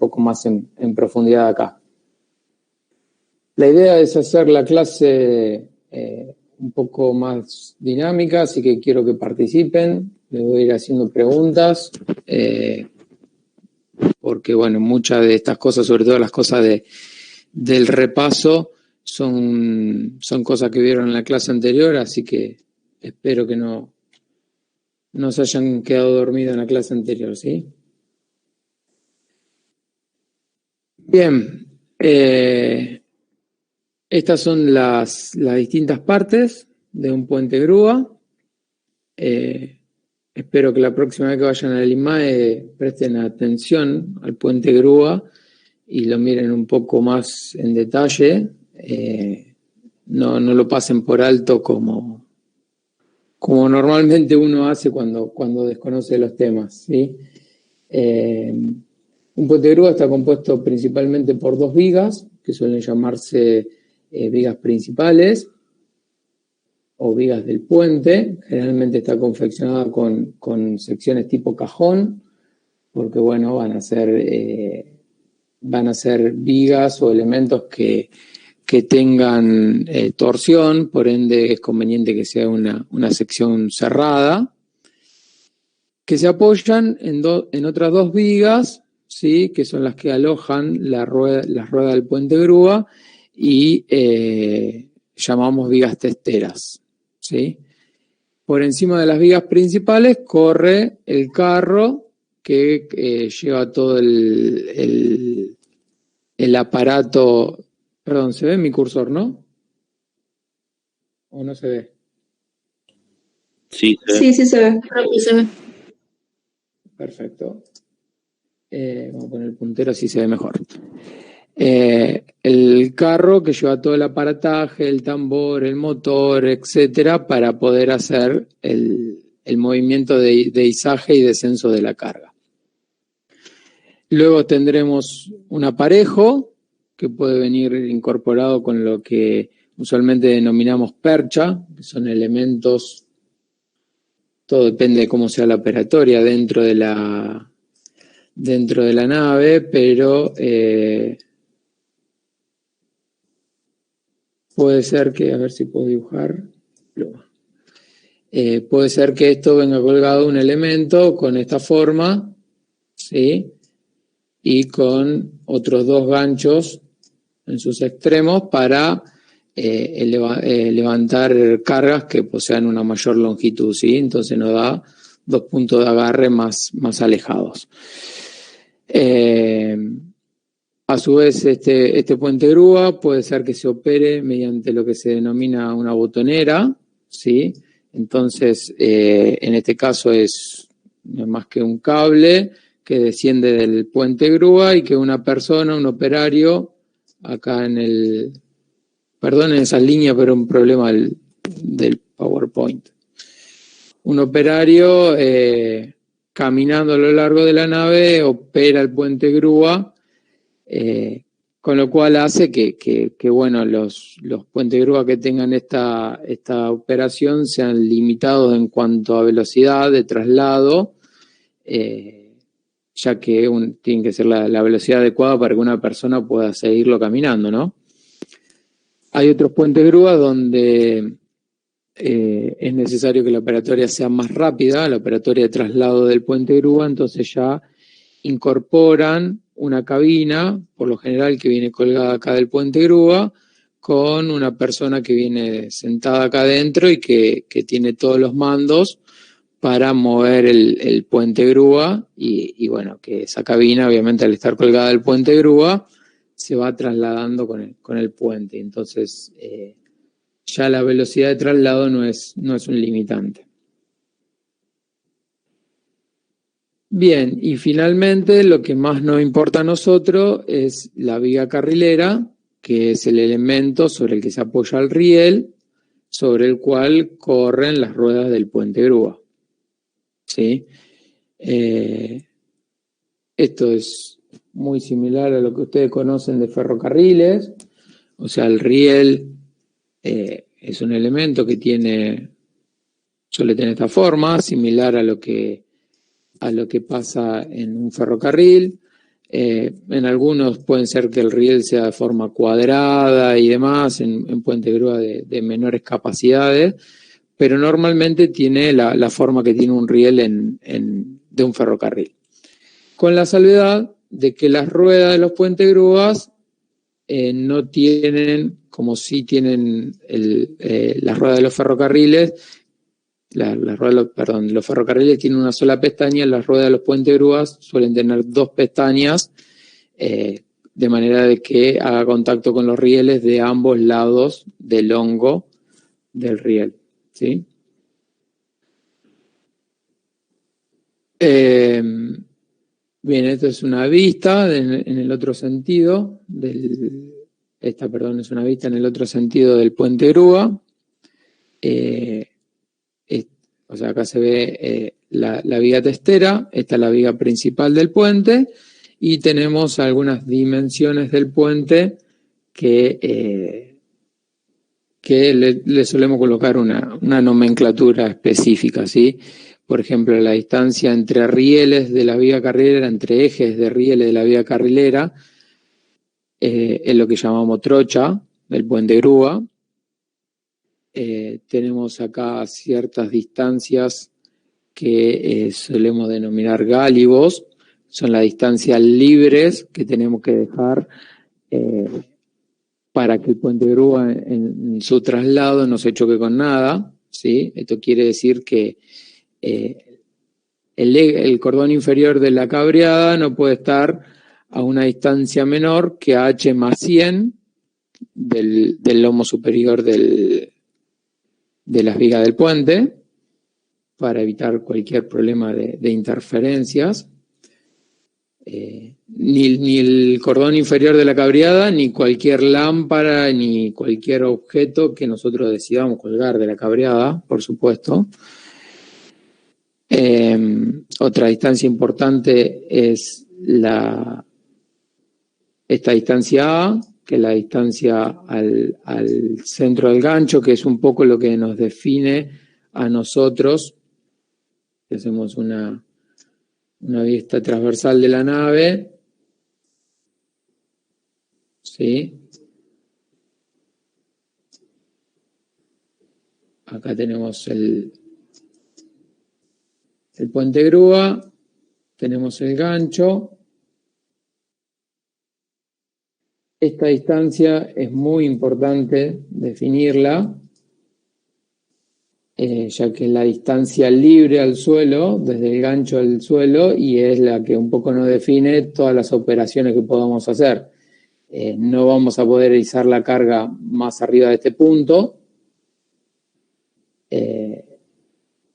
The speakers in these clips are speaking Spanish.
poco más en profundidad acá. La idea es hacer la clase un poco más dinámica, así que quiero que participen. Les voy a ir haciendo preguntas, porque bueno, muchas de estas cosas, sobre todo las cosas del repaso, son cosas que vieron en la clase anterior, así que espero que no se hayan quedado dormidos en la clase anterior, ¿sí? Bien, estas son las distintas partes de un puente grúa. Espero que la próxima vez que vayan al IMAE presten atención al puente grúa y lo miren un poco más en detalle. No lo pasen por alto como normalmente uno hace cuando desconoce los temas, ¿sí? Un puente grúa está compuesto principalmente por dos vigas, que suelen llamarse vigas principales o vigas del puente. Generalmente está confeccionada con secciones tipo cajón, porque bueno, van a ser vigas o elementos que tengan torsión, por ende es conveniente que sea una sección cerrada, que se apoyan en otras dos vigas, ¿sí? Que son las que alojan las ruedas del puente grúa y llamamos vigas testeras, ¿sí? Por encima de las vigas principales corre el carro que lleva todo el aparato. Perdón, ¿se ve mi cursor, no? ¿O no se ve? Sí, sí se ve. Se ve. Perfecto. Vamos a poner el puntero así se ve mejor. El carro que lleva todo el aparataje, el tambor, el motor, etcétera, para poder hacer el movimiento de izaje y descenso de la carga. Luego tendremos un aparejo que puede venir incorporado con lo que usualmente denominamos percha, que son elementos, todo depende de cómo sea la operatoria dentro de la nave, pero puede ser que, a ver si puedo dibujar, puede ser que esto venga colgado un elemento con esta forma, ¿sí? Y con otros dos ganchos en sus extremos para levantar cargas que posean una mayor longitud, ¿sí? Entonces nos da dos puntos de agarre más alejados. A su vez, este puente grúa puede ser que se opere mediante lo que se denomina una botonera, ¿sí? Entonces, en este caso no es más que un cable que desciende del puente grúa y que una persona, un operario, acá perdonen esa línea, pero un problema del PowerPoint. Un operario caminando a lo largo de la nave opera el puente grúa, con lo cual hace que bueno, los puentes grúa que tengan esta operación sean limitados en cuanto a velocidad de traslado, ya que tiene que ser la velocidad adecuada para que una persona pueda seguirlo caminando, ¿no? Hay otros puentes grúa donde es necesario que la operatoria sea más rápida, la operatoria de traslado del puente grúa, entonces ya incorporan una cabina, por lo general que viene colgada acá del puente grúa, con una persona que viene sentada acá adentro y que tiene todos los mandos para mover el puente grúa y bueno, que esa cabina obviamente al estar colgada del puente grúa se va trasladando con el puente, entonces ya la velocidad de traslado no es un limitante. Bien, y finalmente lo que más nos importa a nosotros es la viga carrilera, que es el elemento sobre el que se apoya el riel, sobre el cual corren las ruedas del puente grúa, ¿sí? Esto es muy similar a lo que ustedes conocen de ferrocarriles, o sea, el riel es un elemento que suele tener esta forma, similar a lo que pasa en un ferrocarril. En algunos pueden ser que el riel sea de forma cuadrada y demás, en puente grúa de menores capacidades, pero normalmente tiene la forma que tiene un riel de un ferrocarril. Con la salvedad de que las ruedas de los puentes grúas no tienen, como sí tienen las ruedas de los ferrocarriles, los ferrocarriles tienen una sola pestaña, las ruedas de los puentes grúas suelen tener dos pestañas, de manera de que haga contacto con los rieles de ambos lados del hongo del riel, ¿sí? Bien, esto es una vista en el otro sentido esta es una vista en el otro sentido del puente grúa. O sea, acá se ve la viga testera, esta es la viga principal del puente, y tenemos algunas dimensiones del puente que le solemos colocar una nomenclatura específica, ¿sí? Por ejemplo, la distancia entre rieles de la viga carrilera, entre ejes de rieles de la viga carrilera, es lo que llamamos trocha del puente grúa. Tenemos acá ciertas distancias que solemos denominar gálibos, son las distancias libres que tenemos que dejar para que el puente grúa en su traslado no se choque con nada, ¿sí? Esto quiere decir que el cordón inferior de la cabreada no puede estar a una distancia menor que H más 100 del lomo superior de las vigas del puente, para evitar cualquier problema de interferencias. Ni el cordón inferior de la cabreada, ni cualquier lámpara, ni cualquier objeto que nosotros decidamos colgar de la cabreada, por supuesto. Otra distancia importante es esta distancia A, que es la distancia al centro del gancho, que es un poco lo que nos define a nosotros. Hacemos una vista transversal de la nave, ¿sí? Acá tenemos el puente grúa, tenemos el gancho. Esta distancia es muy importante definirla, ya que es la distancia libre al suelo, desde el gancho al suelo, y es la que un poco nos define todas las operaciones que podamos hacer. No vamos a poder izar la carga más arriba de este punto,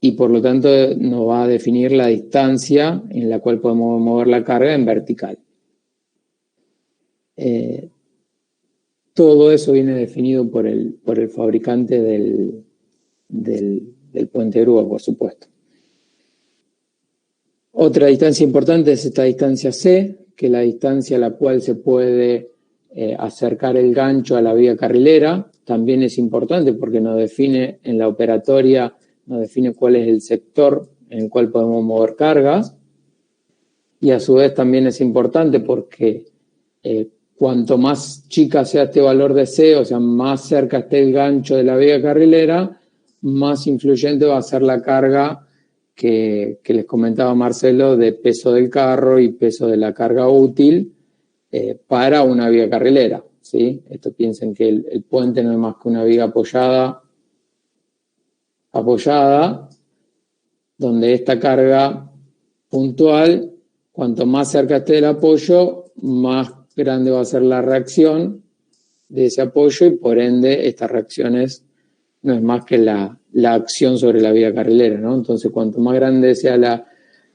y por lo tanto nos va a definir la distancia en la cual podemos mover la carga en vertical. Todo eso viene definido por el fabricante del puente grúa, por supuesto. Otra distancia importante es esta distancia C, que es la distancia a la cual se puede acercar el gancho a la viga carrilera. También es importante porque nos define en la operatoria, nos define cuál es el sector en el cual podemos mover cargas. Y a su vez también es importante porque cuanto más chica sea este valor de C, o sea, más cerca esté el gancho de la viga carrilera, más influyente va a ser la carga que les comentaba Marcelo, de peso del carro y peso de la carga útil para una viga carrilera, ¿sí? Esto piensen que el puente no es más que una viga apoyada, donde esta carga puntual, cuanto más cerca esté del apoyo, más grande va a ser la reacción de ese apoyo, y por ende estas reacciones no es más que la acción sobre la viga carrilera, ¿no? Entonces, cuanto más grande sea la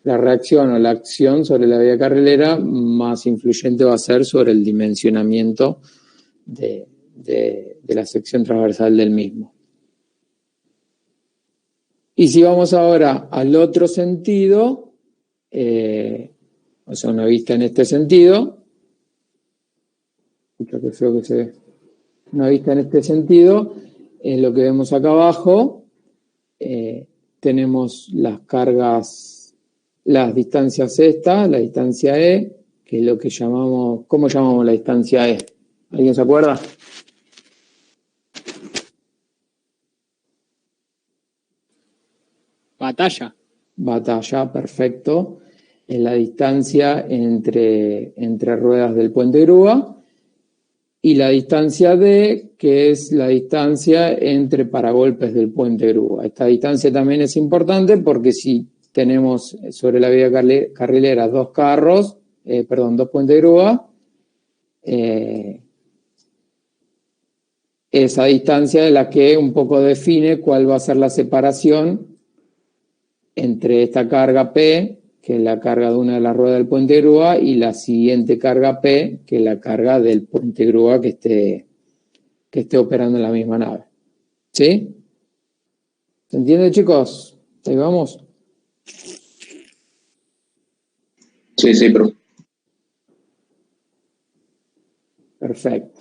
reacción o la acción sobre la viga carrilera, más influyente va a ser sobre el dimensionamiento de la sección transversal del mismo. Y si vamos ahora al otro sentido, o sea, una vista en este sentido, escucha que feo que se ve, una vista en este sentido, es lo que vemos acá abajo. Tenemos las cargas, las distancias esta, la distancia E, que es lo que llamamos, ¿cómo llamamos la distancia E? ¿Alguien se acuerda? Batalla, perfecto. Es la distancia entre ruedas del puente grúa. Y la distancia D, que es la distancia entre paragolpes del puente grúa. Esta distancia también es importante porque si tenemos sobre la vía carrilera dos puentes grúa, esa distancia es la que un poco define cuál va a ser la separación entre esta carga P, que es la carga de una de las ruedas del puente grúa, y la siguiente carga P, que es la carga del puente grúa que esté operando en la misma nave. ¿Sí? ¿Se entiende, chicos? Ahí vamos. Sí, profe. Perfecto.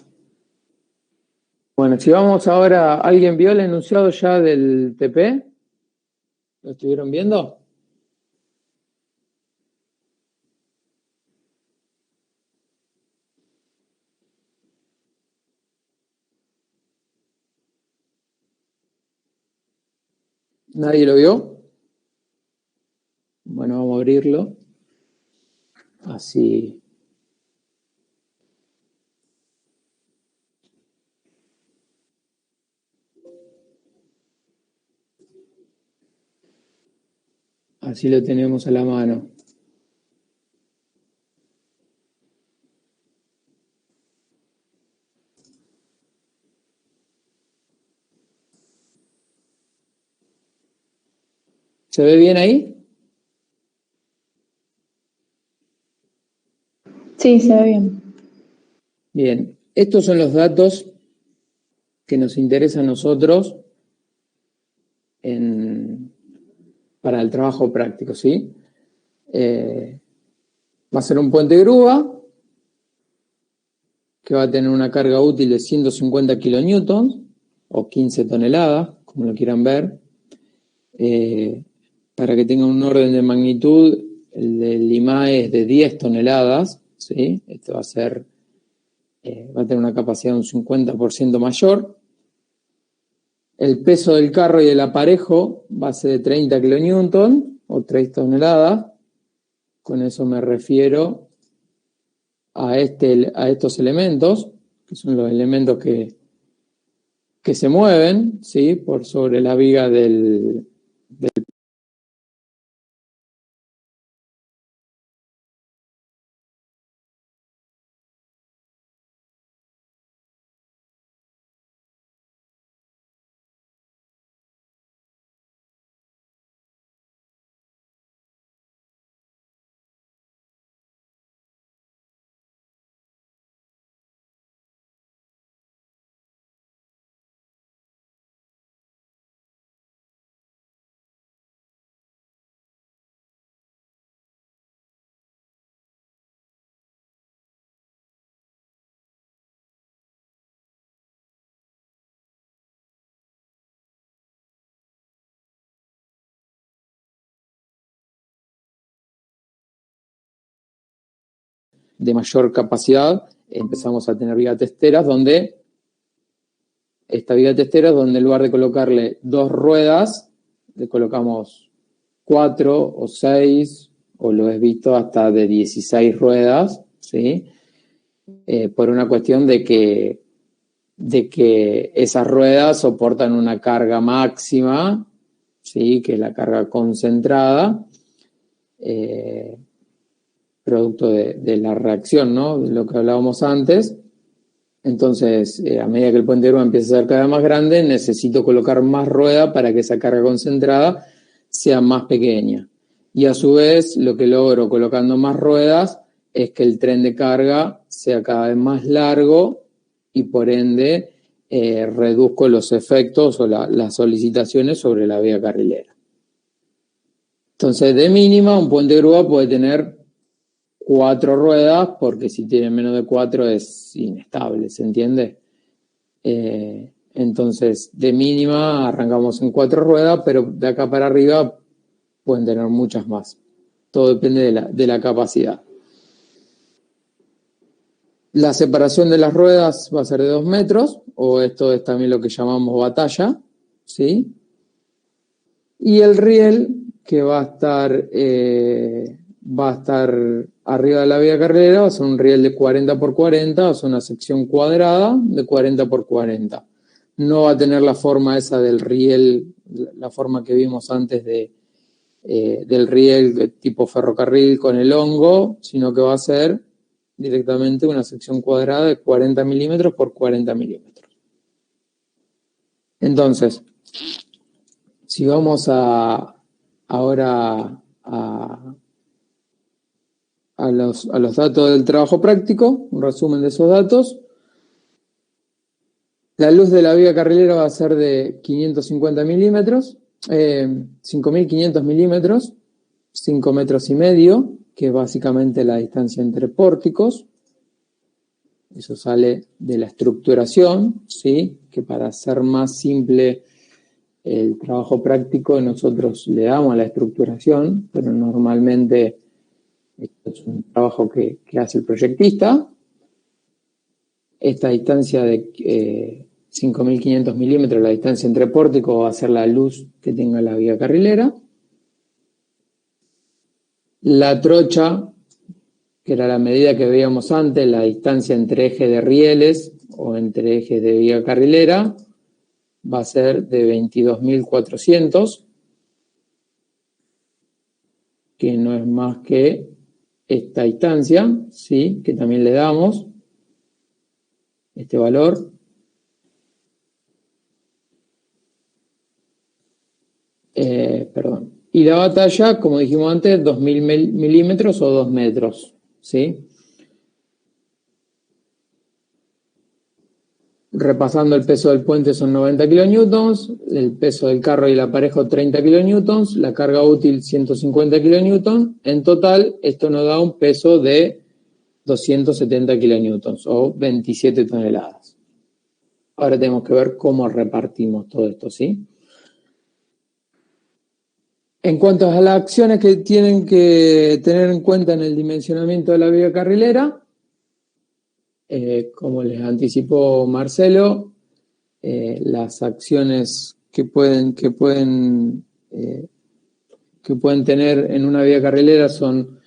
Bueno, si vamos ahora, ¿alguien vio el enunciado ya del TP? ¿Lo estuvieron viendo? ¿Nadie lo vio? Bueno, vamos a abrirlo. Así. Así lo tenemos a la mano. ¿Se ve bien ahí? Sí, se ve bien. Bien, estos son los datos que nos interesan a nosotros para el trabajo práctico, ¿sí? Va a ser un puente grúa que va a tener una carga útil de 150 kilonewtons o 15 toneladas, como lo quieran ver. Para que tenga un orden de magnitud, el del IMAE es de 10 toneladas, ¿sí? Esto va a tener una capacidad de un 50% mayor. El peso del carro y del aparejo va a ser de 30 kilonewtons o 3 toneladas. Con eso me refiero a estos elementos, que son los elementos que se mueven, ¿sí? Por sobre la viga del de mayor capacidad, empezamos a tener vigas testeras donde en lugar de colocarle 2 ruedas, le colocamos 4 o 6, o lo he visto hasta de 16 ruedas, ¿sí? Por una cuestión de que esas ruedas soportan una carga máxima, ¿sí? Que es la carga concentrada, producto de la reacción, ¿no? De lo que hablábamos antes. Entonces, a medida que el puente grúa empieza a ser cada vez más grande, necesito colocar más rueda para que esa carga concentrada sea más pequeña. Y a su vez, lo que logro colocando más ruedas es que el tren de carga sea cada vez más largo y por ende reduzco los efectos o las solicitaciones sobre la vía carrilera. Entonces, de mínima, un puente grúa puede tener 4 ruedas, porque si tiene menos de 4 es inestable, ¿se entiende? Entonces, de mínima arrancamos en 4 ruedas, pero de acá para arriba pueden tener muchas más. Todo depende de la capacidad. La separación de las ruedas va a ser de 2 metros, o esto es también lo que llamamos batalla, ¿sí? Y el riel que va a estar arriba de la vía carrilera, va a ser un riel de 40 por 40, o sea, una sección cuadrada de 40 por 40. No va a tener la forma esa del riel, la forma que vimos antes del riel tipo ferrocarril con el hongo, sino que va a ser directamente una sección cuadrada de 40 milímetros por 40 milímetros. Entonces, si vamos ahora a los datos del trabajo práctico, un resumen de esos datos. La luz de la vía carrilera va a ser de 550 milímetros, 5.500 milímetros, 5 metros y medio, que es básicamente la distancia entre pórticos. Eso sale de la estructuración, ¿sí? Que para hacer más simple el trabajo práctico nosotros le damos la estructuración, pero normalmente esto es un trabajo que hace el proyectista. Esta distancia de 5.500 milímetros, la distancia entre pórticos, va a ser la luz que tenga la vía carrilera. La trocha, que era la medida que veíamos antes, la distancia entre ejes de rieles o entre ejes de vía carrilera, va a ser de 22.400, que no es más que esta distancia, ¿sí? Que también le damos este valor. Y la batalla, como dijimos antes, 2.000 milímetros o 2 metros, ¿sí? Repasando, el peso del puente son 90 kilonewtons, el peso del carro y el aparejo 30 kilonewtons, la carga útil 150 kilonewtons. En total, esto nos da un peso de 270 kilonewtons o 27 toneladas. Ahora tenemos que ver cómo repartimos todo esto, ¿sí? En cuanto a las acciones que tienen que tener en cuenta en el dimensionamiento de la vía carrilera, como les anticipó Marcelo, las acciones que pueden tener en una vía carrilera son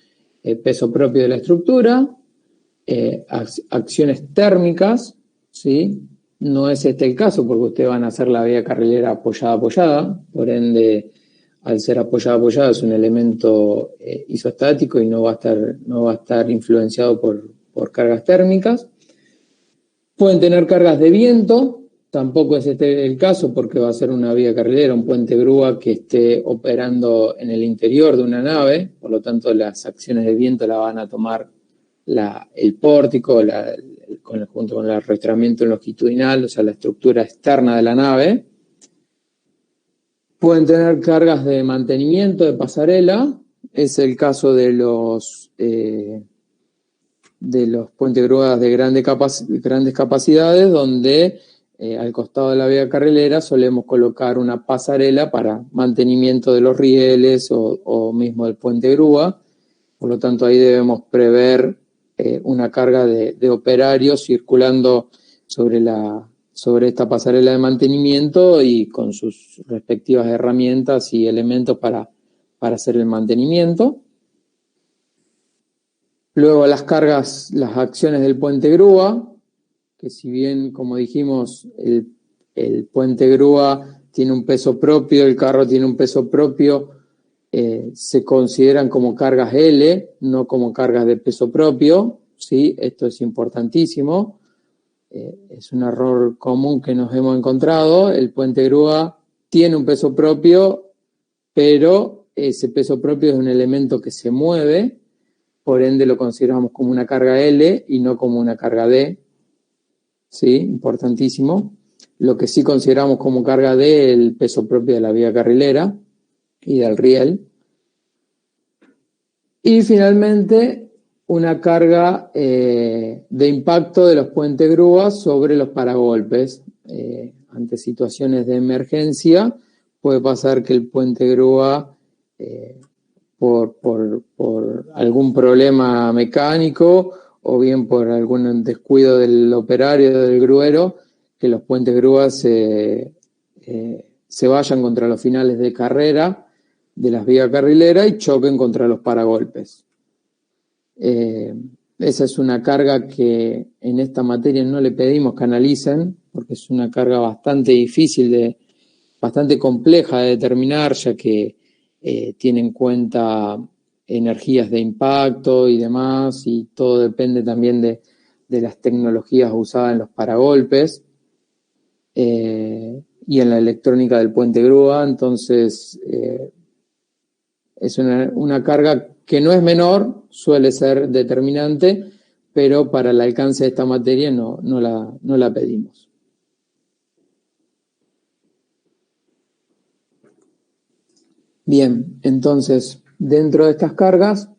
peso propio de la estructura, acciones térmicas, ¿sí? No es este el caso porque ustedes van a hacer la vía carrilera apoyada, por ende, al ser apoyada es un elemento isostático y no va a estar influenciado por cargas térmicas. Pueden tener cargas de viento, tampoco es este el caso porque va a ser una vía carrilera, un puente grúa que esté operando en el interior de una nave, por lo tanto las acciones de viento la van a tomar el pórtico, junto con el arrastramiento longitudinal, o sea, la estructura externa de la nave. Pueden tener cargas de mantenimiento de pasarela, es el caso de los puentes grúas de grandes capacidades, donde al costado de la vía carrilera solemos colocar una pasarela para mantenimiento de los rieles o mismo del puente grúa. Por lo tanto, ahí debemos prever una carga de operarios circulando sobre esta pasarela de mantenimiento y con sus respectivas herramientas y elementos para hacer el mantenimiento. Luego las acciones del puente grúa, que si bien, como dijimos, el puente grúa tiene un peso propio, el carro tiene un peso propio, se consideran como cargas L, no como cargas de peso propio, ¿sí? Esto es importantísimo. Es un error común que nos hemos encontrado. El puente grúa tiene un peso propio, pero ese peso propio es un elemento que se mueve, por ende lo consideramos como una carga L y no como una carga D. ¿Sí? Importantísimo. Lo que sí consideramos como carga D es el peso propio de la vía carrilera y del riel. Y finalmente, una carga de impacto de los puentes grúas sobre los paragolpes. Ante situaciones de emergencia, puede pasar que el puente grúa, por algún problema mecánico o bien por algún descuido del operario, del gruero, que los puentes grúas se vayan contra los finales de carrera de las vías carrileras y choquen contra los paragolpes. Esa es una carga que en esta materia no le pedimos que analicen, porque es una carga bastante difícil, bastante compleja de determinar, ya que tiene en cuenta energías de impacto y demás, y todo depende también de las tecnologías usadas en los paragolpes y en la electrónica del puente grúa. Entonces es una carga que no es menor, suele ser determinante, pero para el alcance de esta materia no la pedimos. Bien, entonces, dentro de estas cargas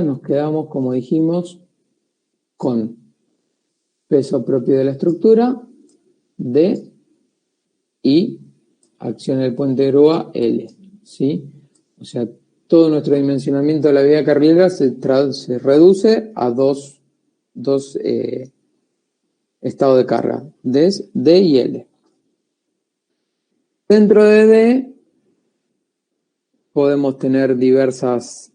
nos quedamos, como dijimos, con peso propio de la estructura, D, y acción del puente grúa, L, ¿sí? O sea, todo nuestro dimensionamiento de la vía carrilera se reduce a dos estados de carga, D y L. Dentro de D podemos tener diversas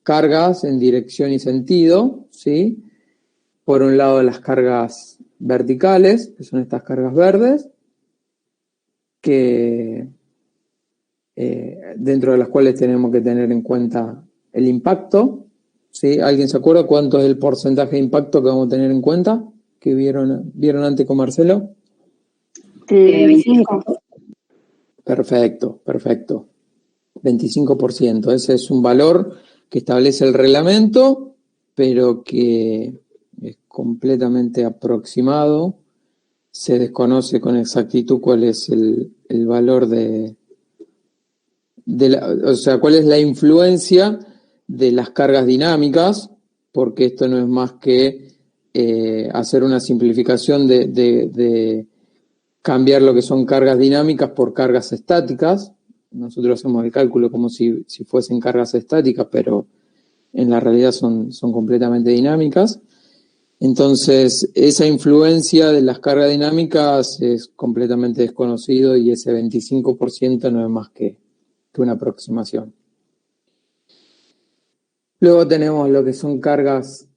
cargas en dirección y sentido, ¿sí? Por un lado las cargas verticales, que son estas cargas verdes, que dentro de las cuales tenemos que tener en cuenta el impacto, ¿sí? ¿Alguien se acuerda cuánto es el porcentaje de impacto que vamos a tener en cuenta? ¿Que vieron antes con Marcelo? 25. Perfecto. 25%. Ese es un valor que establece el reglamento, pero que es completamente aproximado. Se desconoce con exactitud cuál es el valor o sea, cuál es la influencia de las cargas dinámicas, porque esto no es más que hacer una simplificación de cambiar lo que son cargas dinámicas por cargas estáticas. Nosotros hacemos el cálculo como si fuesen cargas estáticas, pero en la realidad son completamente dinámicas. Entonces, esa influencia de las cargas dinámicas es completamente desconocido y ese 25% no es más que una aproximación. Luego tenemos lo que son cargas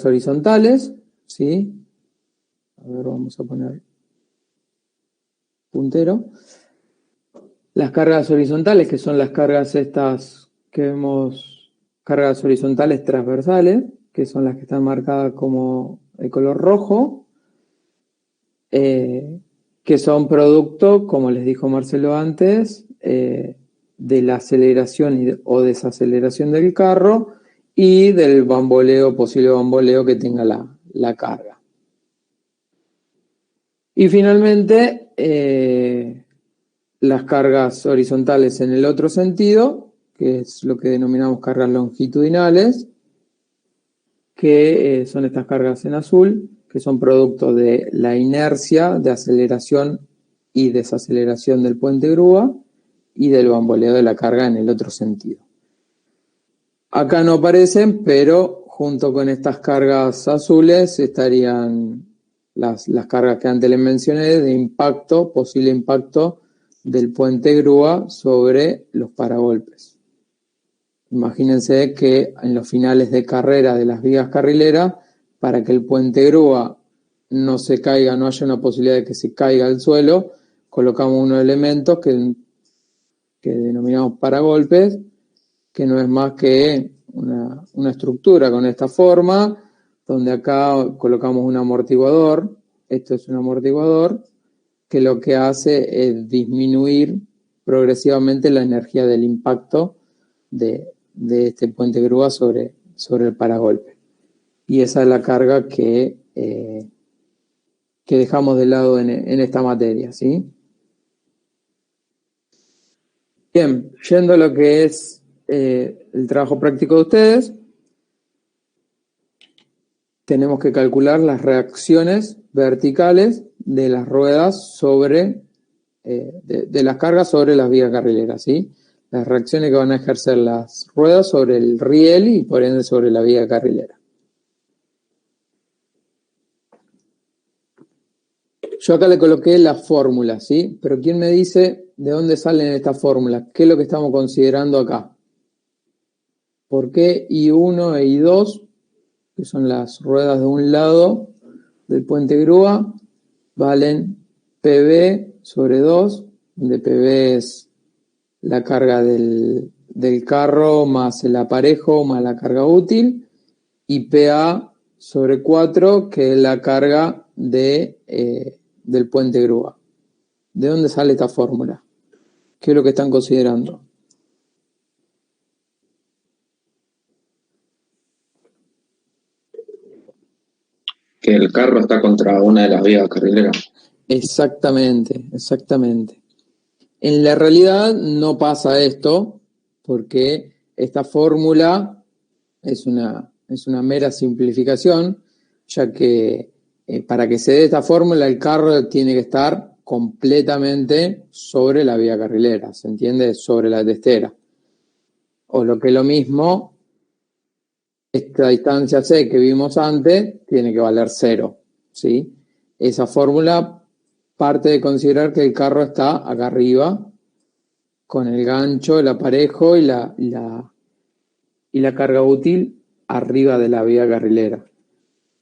horizontales, ¿sí? A ver, vamos a poner puntero. Las cargas horizontales, que son las cargas estas que vemos, cargas horizontales transversales, que son las que están marcadas como el color rojo, que son producto, como les dijo Marcelo antes, de la aceleración o desaceleración del carro y del posible bamboleo que tenga la carga. Y finalmente, las cargas horizontales en el otro sentido, que es lo que denominamos cargas longitudinales, que son estas cargas en azul, que son producto de la inercia de aceleración y desaceleración del puente grúa y del bamboleo de la carga en el otro sentido. Acá no aparecen, pero junto con estas cargas azules estarían las cargas que antes les mencioné de impacto, posible impacto del puente grúa sobre los paragolpes. Imagínense que en los finales de carrera de las vías carrileras, para que el puente grúa no se caiga, no haya una posibilidad de que se caiga al suelo, colocamos unos elementos que denominamos paragolpes, que no es más que una estructura con esta forma, donde acá colocamos un amortiguador. Esto es un amortiguador que lo que hace es disminuir progresivamente la energía del impacto de este puente grúa sobre el paragolpe. Y esa es la carga que dejamos de lado en esta materia, ¿sí? Bien, yendo a lo que es el trabajo práctico de ustedes, tenemos que calcular las reacciones verticales de las ruedas sobre de las cargas sobre las vías carrileras, ¿sí? Las reacciones que van a ejercer las ruedas sobre el riel y por ende sobre la vía carrilera. Yo acá le coloqué la fórmula, ¿sí? Pero ¿quién me dice de dónde salen estas fórmulas? ¿Qué es lo que estamos considerando acá? ¿Por qué I1 e I2, que son las ruedas de un lado del puente grúa, valen PB sobre 2, donde PB es la carga del carro más el aparejo más la carga útil, y PA sobre 4, que es la carga del puente grúa? ¿De dónde sale esta fórmula? ¿Qué es lo que están considerando? Que el carro está contra una de las vías carrileras. Exactamente, exactamente. En la realidad no pasa esto, porque esta fórmula es una mera simplificación, ya que para que se dé esta fórmula el carro tiene que estar completamente sobre la vía carrilera, ¿se entiende? Sobre la testera. O lo que es lo mismo, esta distancia C que vimos antes tiene que valer 0, ¿sí? Esa fórmula parte de considerar que el carro está acá arriba, con el gancho, el aparejo y la carga útil arriba de la vía carrilera.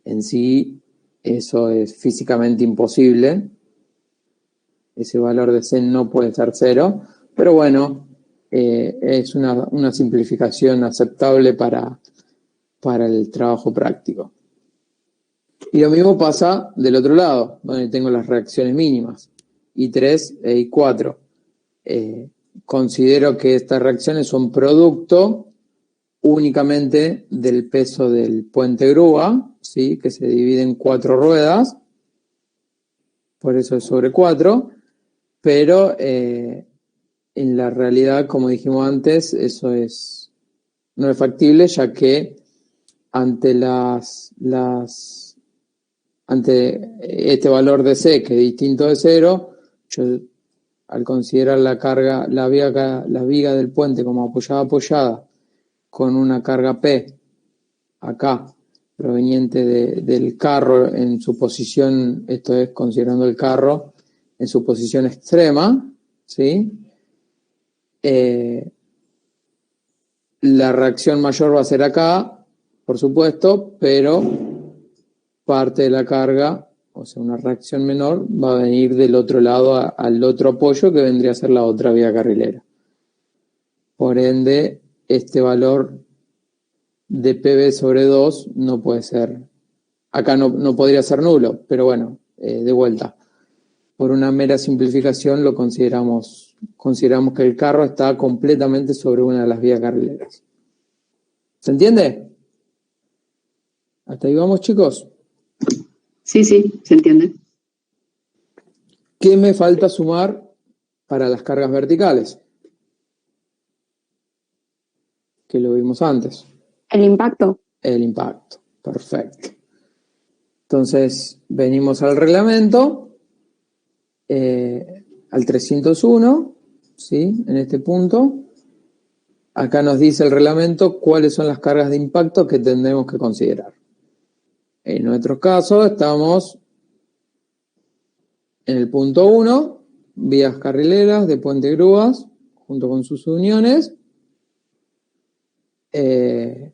En sí, eso es físicamente imposible. Ese valor de C no puede ser 0, pero bueno, es una simplificación aceptable para el trabajo práctico. Y lo mismo pasa del otro lado, donde tengo las reacciones mínimas, I3 e I4. Considero que estas reacciones son producto únicamente del peso del puente grúa, ¿sí? Que se divide en 4 ruedas, por eso es sobre 4, pero en la realidad, como dijimos antes, eso no es factible, ya que ante ante este valor de C, que es distinto de 0, yo, al considerar la carga, la viga del puente como apoyada, con una carga P acá, proveniente del carro en su posición, esto es considerando el carro en su posición extrema, ¿sí? La reacción mayor va a ser acá, por supuesto, pero parte de la carga, o sea, una reacción menor, va a venir del otro lado al otro apoyo, que vendría a ser la otra vía carrilera. Por ende, este valor de PB sobre 2 no puede ser, acá no podría ser nulo, pero bueno, de vuelta, por una mera simplificación lo consideramos que el carro está completamente sobre una de las vías carrileras. ¿Se entiende? ¿Hasta ahí vamos, chicos? Sí, se entiende. ¿Qué me falta sumar para las cargas verticales? Que lo vimos antes. El impacto. El impacto, perfecto. Entonces, venimos al reglamento, al 301, ¿sí? En este punto. Acá nos dice el reglamento cuáles son las cargas de impacto que tendremos que considerar. En nuestro caso, estamos en el punto 1, vías carrileras de puente grúas, junto con sus uniones. Tenemos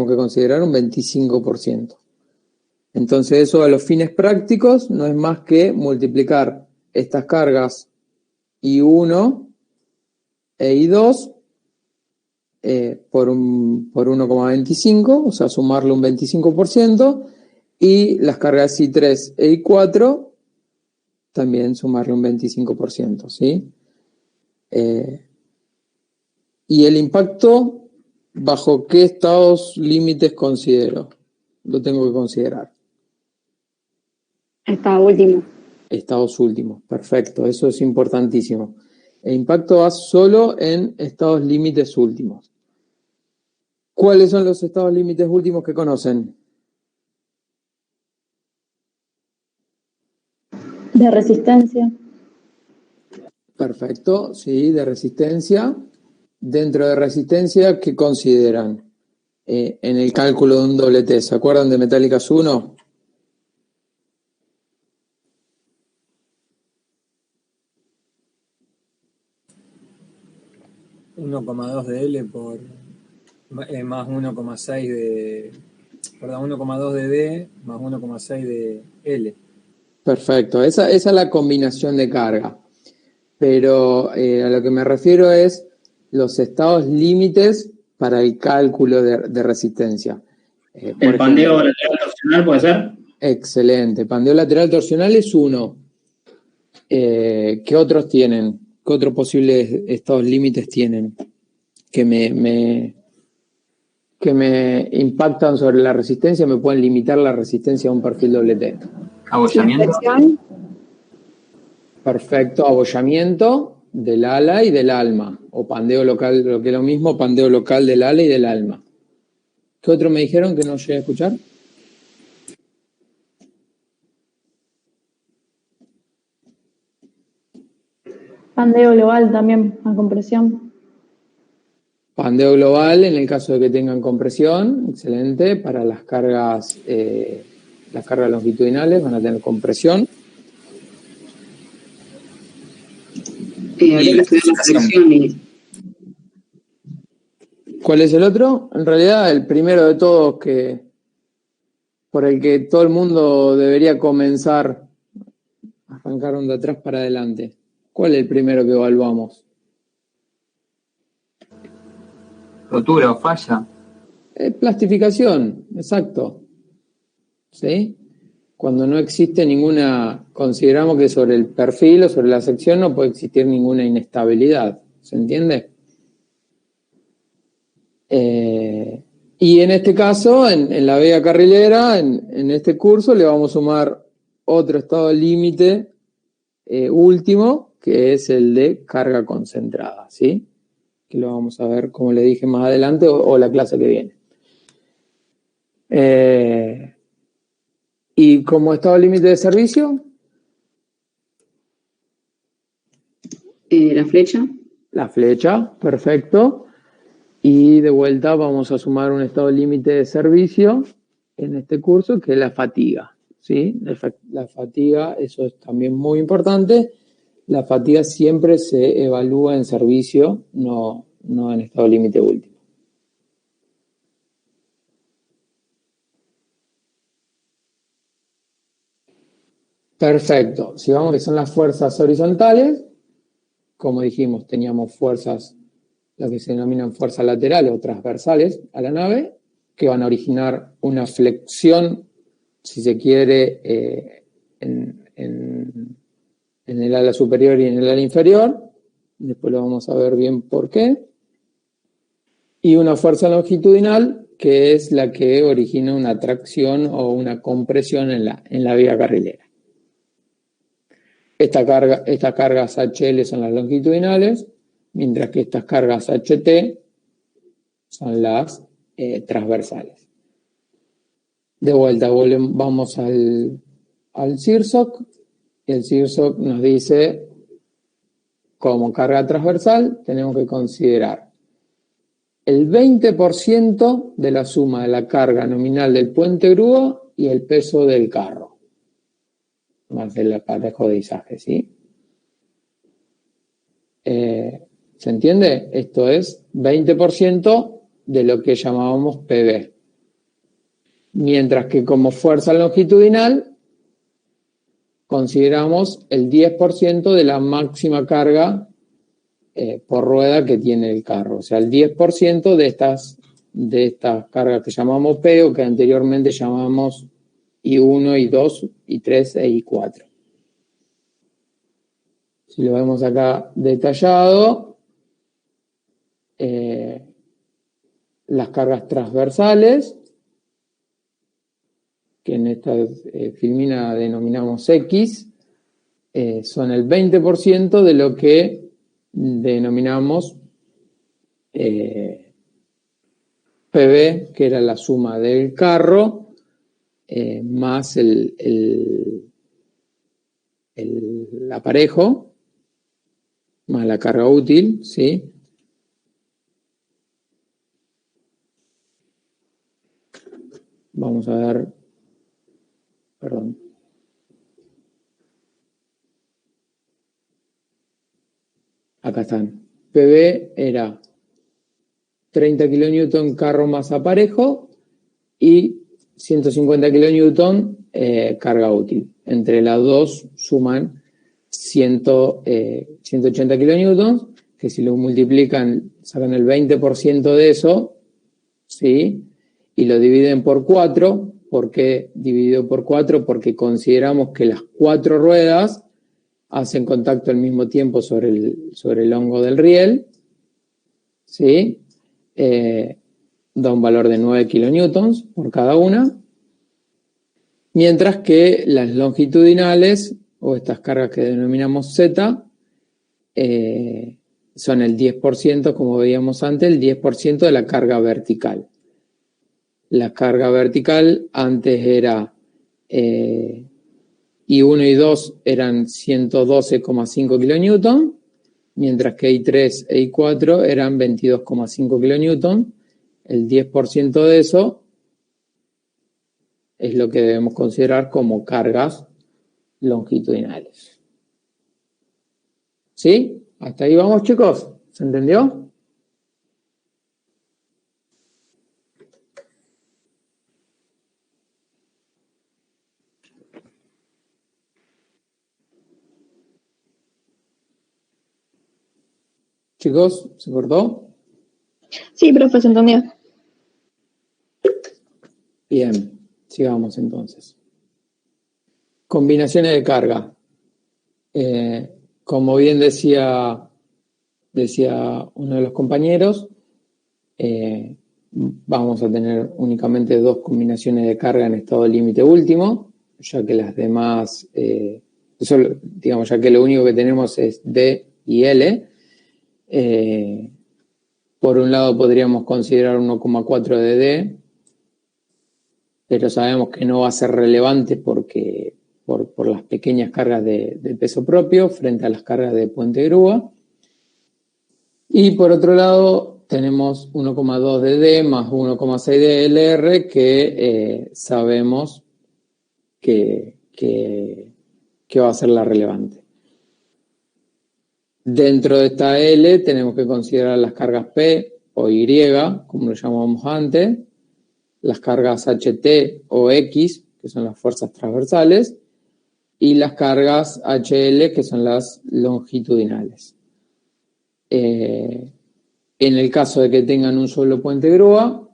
que considerar un 25%. Entonces eso a los fines prácticos no es más que multiplicar estas cargas I1 e I2 por 1,25, o sea, sumarle un 25%, y las cargas I3 e I4 también sumarle un 25%, ¿sí? Y el impacto, ¿bajo qué estados límites considero? Lo tengo que considerar. Estado último. Estados últimos, perfecto, eso es importantísimo. El impacto va solo en estados límites últimos. ¿Cuáles son los estados límites últimos que conocen? De resistencia. Perfecto, sí, de resistencia. Dentro de resistencia, ¿qué consideran? En el cálculo de un doble T, ¿se acuerdan de Metálicas 1? $1,2 de L por más 1,6 de, perdón, 1,2 de D más 1,6 de L. Perfecto, esa es la combinación de carga. Pero a lo que me refiero es los estados límites para el cálculo de resistencia. ¿El pandeo lateral torsional puede ser? Excelente. Pandeo lateral torsional es uno. ¿Qué otros tienen? ¿Qué otros posibles estados límites tienen que me impactan sobre la resistencia, me pueden limitar la resistencia a un perfil doble T? ¿Abollamiento? Perfecto, abollamiento del ala y del alma, o pandeo local, lo que es lo mismo, pandeo local del ala y del alma. ¿Qué otro me dijeron que no llegué a escuchar? Pandeo global también, a compresión. Pandeo global en el caso de que tengan compresión, excelente, para las cargas longitudinales van a tener compresión. Habría que estudiar la flexión y... ¿Cuál es el otro? En realidad el primero de todos por el que todo el mundo debería comenzar, arrancaron de atrás para adelante. ¿Cuál es el primero que evaluamos? Rotura o falla. Plastificación, exacto. ¿Sí? Cuando no existe ninguna, consideramos que sobre el perfil o sobre la sección no puede existir ninguna inestabilidad. ¿Se entiende? Y en este caso, en la vega carrilera, en este curso, le vamos a sumar otro estado límite último, que es el de carga concentrada, ¿sí? Que lo vamos a ver, como le dije, más adelante o la clase que viene. Y como estado límite de servicio, la flecha. la flecha, perfecto. Y de vuelta vamos a sumar un estado límite de servicio en este curso, que es la fatiga, ¿sí? La fatiga, eso es también muy importante. La fatiga siempre se evalúa en servicio, no en estado límite último. Perfecto. Si vamos a que son las fuerzas horizontales, como dijimos, teníamos fuerzas, las que se denominan fuerzas laterales o transversales a la nave, que van a originar una flexión, si se quiere, en el ala superior y en el ala inferior. Después lo vamos a ver bien por qué. Y una fuerza longitudinal, que es la que origina una tracción o una compresión en la vía carrilera. Estas cargas HL son las longitudinales, mientras que estas cargas HT son las transversales. De vuelta, vamos al CIRSOC. El CIRSOC nos dice, como carga transversal, tenemos que considerar el 20% de la suma de la carga nominal del puente grúa y el peso del carro, más el aparejo de izaje, ¿sí? ¿Se entiende? Esto es 20% de lo que llamábamos PB. Mientras que como fuerza longitudinal consideramos el 10% de la máxima carga por rueda que tiene el carro. O sea, el 10% de estas cargas que llamamos P o que anteriormente llamamos I1, I2, I3 e I4. Si lo vemos acá detallado, las cargas transversales, que en esta filmina denominamos X, son el 20% de lo que denominamos PB, que era la suma del carro, más el aparejo, más la carga útil, ¿sí? Vamos a ver, perdón. Acá están. PB era 30 kN carro masa parejo y 150 kN carga útil. Entre las dos suman 180 kN, que si lo multiplican, sacan el 20% de eso, ¿sí? Y lo dividen por 4. ¿Por qué dividido por 4? Porque consideramos que las 4 ruedas hacen contacto al mismo tiempo sobre el hongo del riel, ¿sí? Da un valor de 9 kilonewtons por cada una, mientras que las longitudinales, o estas cargas que denominamos Z, son el 10%, como veíamos antes, el 10% de la carga vertical. La carga vertical antes era I1 y 2 eran 112,5 kN, mientras que I3 e I4 eran 22,5 kN. El 10% de eso es lo que debemos considerar como cargas longitudinales. ¿Sí? ¿Hasta ahí vamos, chicos? ¿Se entendió? Chicos, ¿se cortó? Sí, profe, se entendió. Bien, sigamos entonces. Combinaciones de carga. Como bien decía uno de los compañeros, vamos a tener únicamente 2 combinaciones de carga en estado límite último, ya que las demás, digamos, ya que lo único que tenemos es D y L. Por un lado podríamos considerar 1,4 de D, pero sabemos que no va a ser relevante porque por las pequeñas cargas de peso propio frente a las cargas de puente grúa. Y por otro lado tenemos 1,2 de D más 1,6 de LR que sabemos que va a ser la relevante. Dentro de esta L tenemos que considerar las cargas P o Y, como lo llamamos antes, las cargas HT o X, que son las fuerzas transversales, y las cargas HL, que son las longitudinales. En el caso de que tengan un solo puente grúa,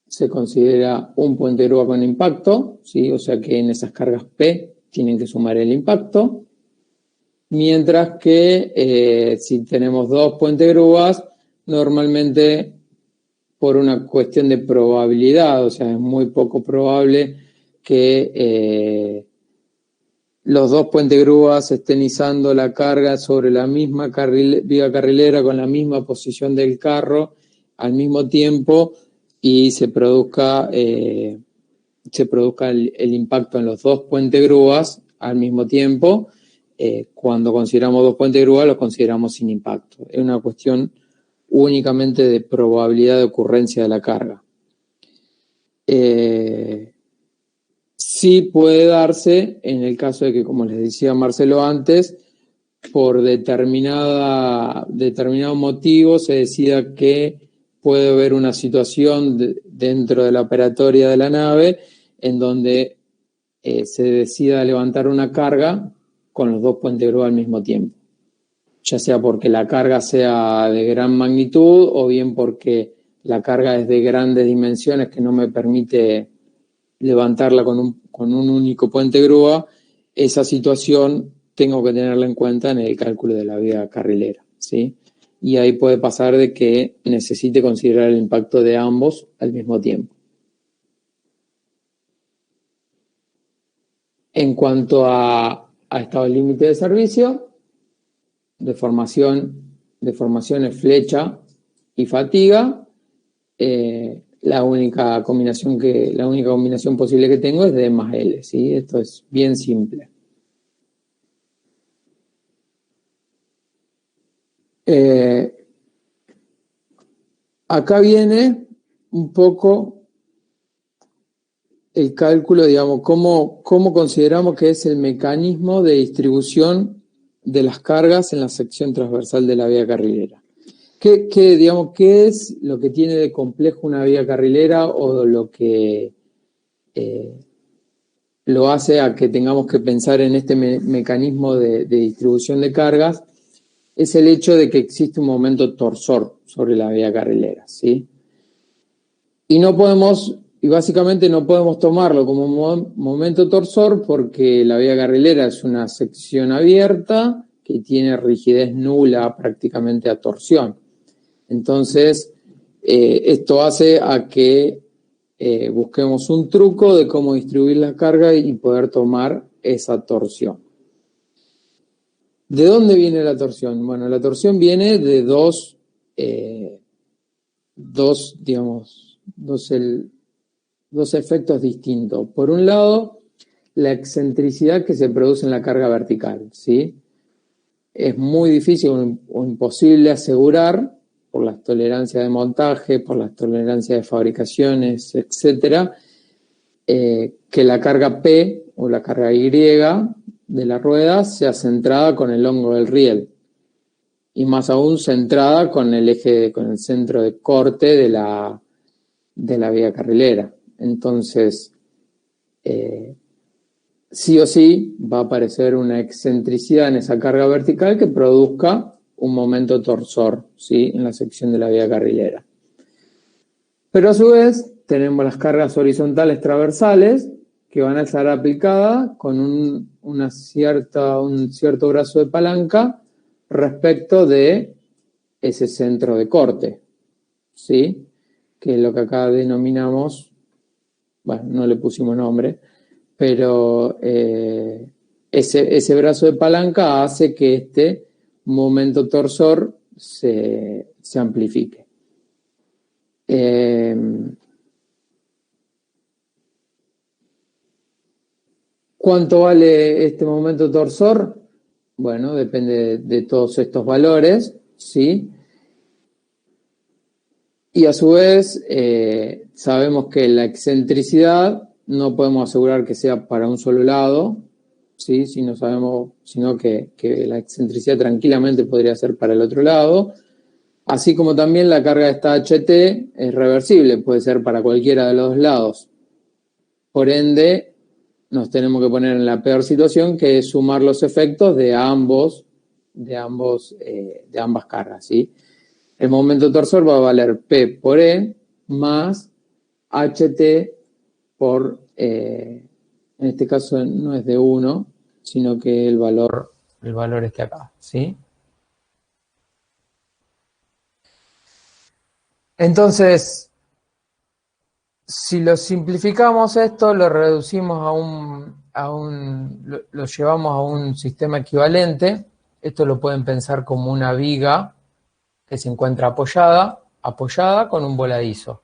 se considera un puente grúa con impacto, ¿sí? O sea que en esas cargas P tienen que sumar el impacto. Mientras que si tenemos 2 puentes grúas, normalmente por una cuestión de probabilidad, o sea, es muy poco probable que los 2 puentes grúas estén izando la carga sobre la misma viga carrilera con la misma posición del carro al mismo tiempo y se produzca el impacto en los 2 puentes grúas al mismo tiempo. Cuando consideramos 2 puentes grúa, los consideramos sin impacto. Es una cuestión únicamente de probabilidad de ocurrencia de la carga. Sí puede darse en el caso de que, como les decía Marcelo antes, por determinado motivo se decida que puede haber una situación dentro de la operatoria de la nave en donde se decida levantar una carga con los 2 puentes grúa al mismo tiempo, ya sea porque la carga sea de gran magnitud o bien porque la carga es de grandes dimensiones que no me permite levantarla con un único puente grúa. Esa situación tengo que tenerla en cuenta en el cálculo de la viga carrilera, ¿sí? Y ahí puede pasar de que necesite considerar el impacto de ambos al mismo tiempo. En cuanto a estado límite de servicio, deformaciones, flecha y fatiga, la única combinación posible que tengo es D más L, ¿sí? Esto es bien simple. Acá viene un poco el cálculo, digamos, cómo consideramos que es el mecanismo de distribución de las cargas en la sección transversal de la vía carrilera. Digamos, ¿qué es lo que tiene de complejo una vía carrilera o lo que lo hace a que tengamos que pensar en este mecanismo de distribución de cargas? Es el hecho de que existe un momento torsor sobre la vía carrilera, ¿sí? Y básicamente no podemos tomarlo como momento torsor porque la vía carrilera es una sección abierta que tiene rigidez nula prácticamente a torsión. Entonces, esto hace a que busquemos un truco de cómo distribuir la carga y poder tomar esa torsión. ¿De dónde viene la torsión? Bueno, la torsión viene de dos efectos distintos. Por un lado, la excentricidad que se produce en la carga vertical, ¿sí? Es muy difícil o imposible asegurar, por las tolerancias de montaje, por las tolerancias de fabricaciones, etcétera, que la carga P o la carga Y de la rueda sea centrada con el hongo del riel y más aún centrada con el centro de corte de la vía carrilera. Entonces, sí o sí va a aparecer una excentricidad en esa carga vertical que produzca un momento torsor, ¿sí? En la sección de la vía carrilera. Pero a su vez tenemos las cargas horizontales transversales que van a estar aplicadas con un cierto brazo de palanca respecto de ese centro de corte, ¿sí? Que es lo que acá denominamos, bueno, no le pusimos nombre, pero ese brazo de palanca hace que este momento torsor se amplifique. ¿Cuánto vale este momento torsor? Bueno, depende de todos estos valores, ¿sí? Y a su vez, sabemos que la excentricidad no podemos asegurar que sea para un solo lado, ¿sí? Sino que la excentricidad tranquilamente podría ser para el otro lado. Así como también la carga de esta HT es reversible, puede ser para cualquiera de los dos lados. Por ende, nos tenemos que poner en la peor situación, que es sumar los efectos de ambas cargas, ¿sí? El momento torsor va a valer P por E más HT por, en este caso no es de 1, sino que el valor este acá, ¿sí? Entonces, si lo simplificamos esto, lo reducimos lo llevamos a un sistema equivalente. Esto lo pueden pensar como una viga que se encuentra apoyada con un voladizo,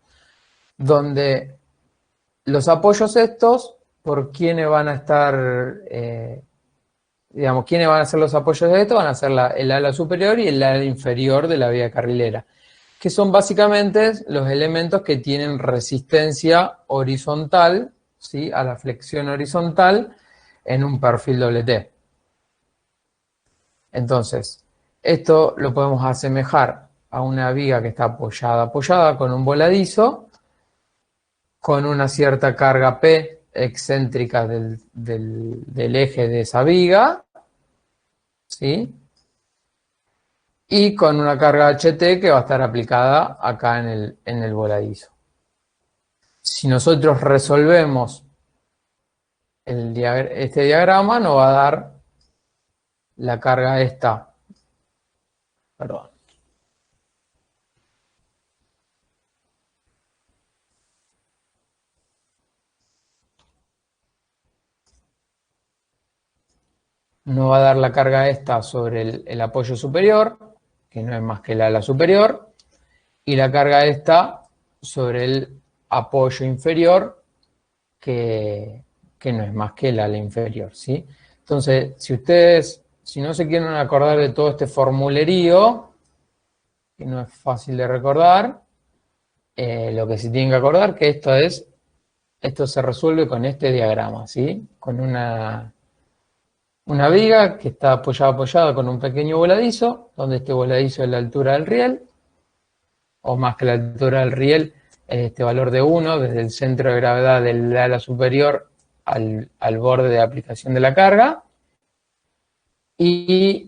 donde los apoyos estos, por quiénes van a estar, quiénes van a ser los apoyos de esto, van a ser el ala superior y el ala inferior de la vía carrilera, que son básicamente los elementos que tienen resistencia horizontal, ¿sí? A la flexión horizontal en un perfil doble T. Entonces, esto lo podemos asemejar a una viga que está apoyada con un voladizo, con una cierta carga P excéntrica del eje de esa viga, ¿sí? Y con una carga HT que va a estar aplicada acá en el voladizo. Si nosotros resolvemos este diagrama, nos va a dar la carga esta. Perdón. Nos va a dar la carga esta sobre el apoyo superior, que no es más que el ala superior, y la carga esta sobre el apoyo inferior, que no es más que el ala inferior, ¿sí? Entonces, si no se quieren acordar de todo este formulerío, que no es fácil de recordar. Lo que se tiene que acordar que esto se resuelve con este diagrama, ¿sí? Con una viga que está apoyada con un pequeño voladizo, donde este voladizo es la altura del riel, o más que la altura del riel, es este valor de 1, desde el centro de gravedad del ala superior al borde de aplicación de la carga, y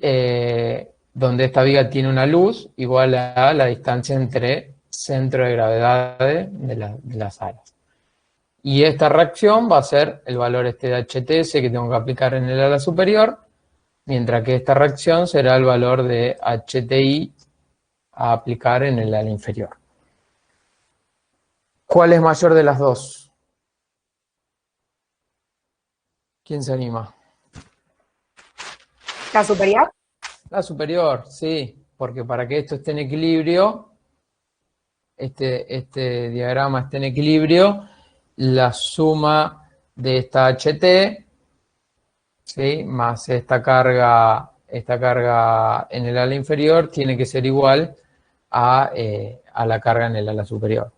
donde esta viga tiene una luz igual a la distancia entre centro de gravedad de las alas. Y esta reacción va a ser el valor este de HTS que tengo que aplicar en el ala superior, mientras que esta reacción será el valor de HTI a aplicar en el ala inferior. ¿Cuál es mayor de las dos? ¿Quién se anima? ¿La superior? La superior, sí, porque para que esto esté en equilibrio, este diagrama esté en equilibrio, la suma de esta HT, ¿sí?, más esta carga en el ala inferior tiene que ser igual a la carga en el ala superior.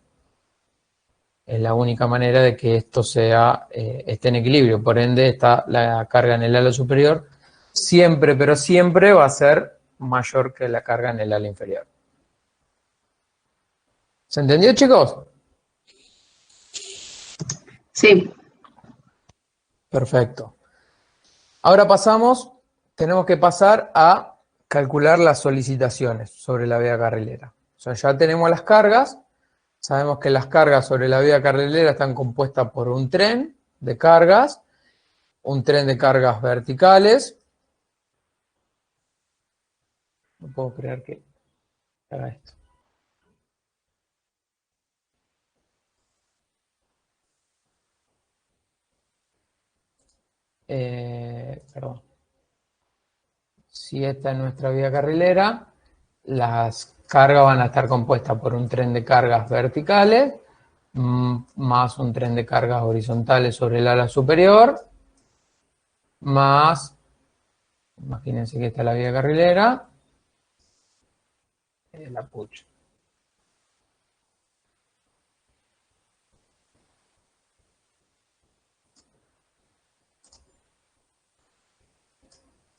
Es la única manera de que esto esté en equilibrio. Por ende, la carga en el ala superior siempre, pero siempre va a ser mayor que la carga en el ala inferior. ¿Se entendió, chicos? Sí. Perfecto. Ahora tenemos que pasar a calcular las solicitaciones sobre la vía carrilera. O sea, ya tenemos las cargas. Sabemos que las cargas sobre la vía carrilera están compuestas por un tren de cargas verticales. No puedo creer que haga esto. Perdón. Si esta es nuestra vía carrilera, las cargas van a estar compuestas por un tren de cargas verticales, más un tren de cargas horizontales sobre el ala superior, más, imagínense que esta es la vía carrilera, la pucha.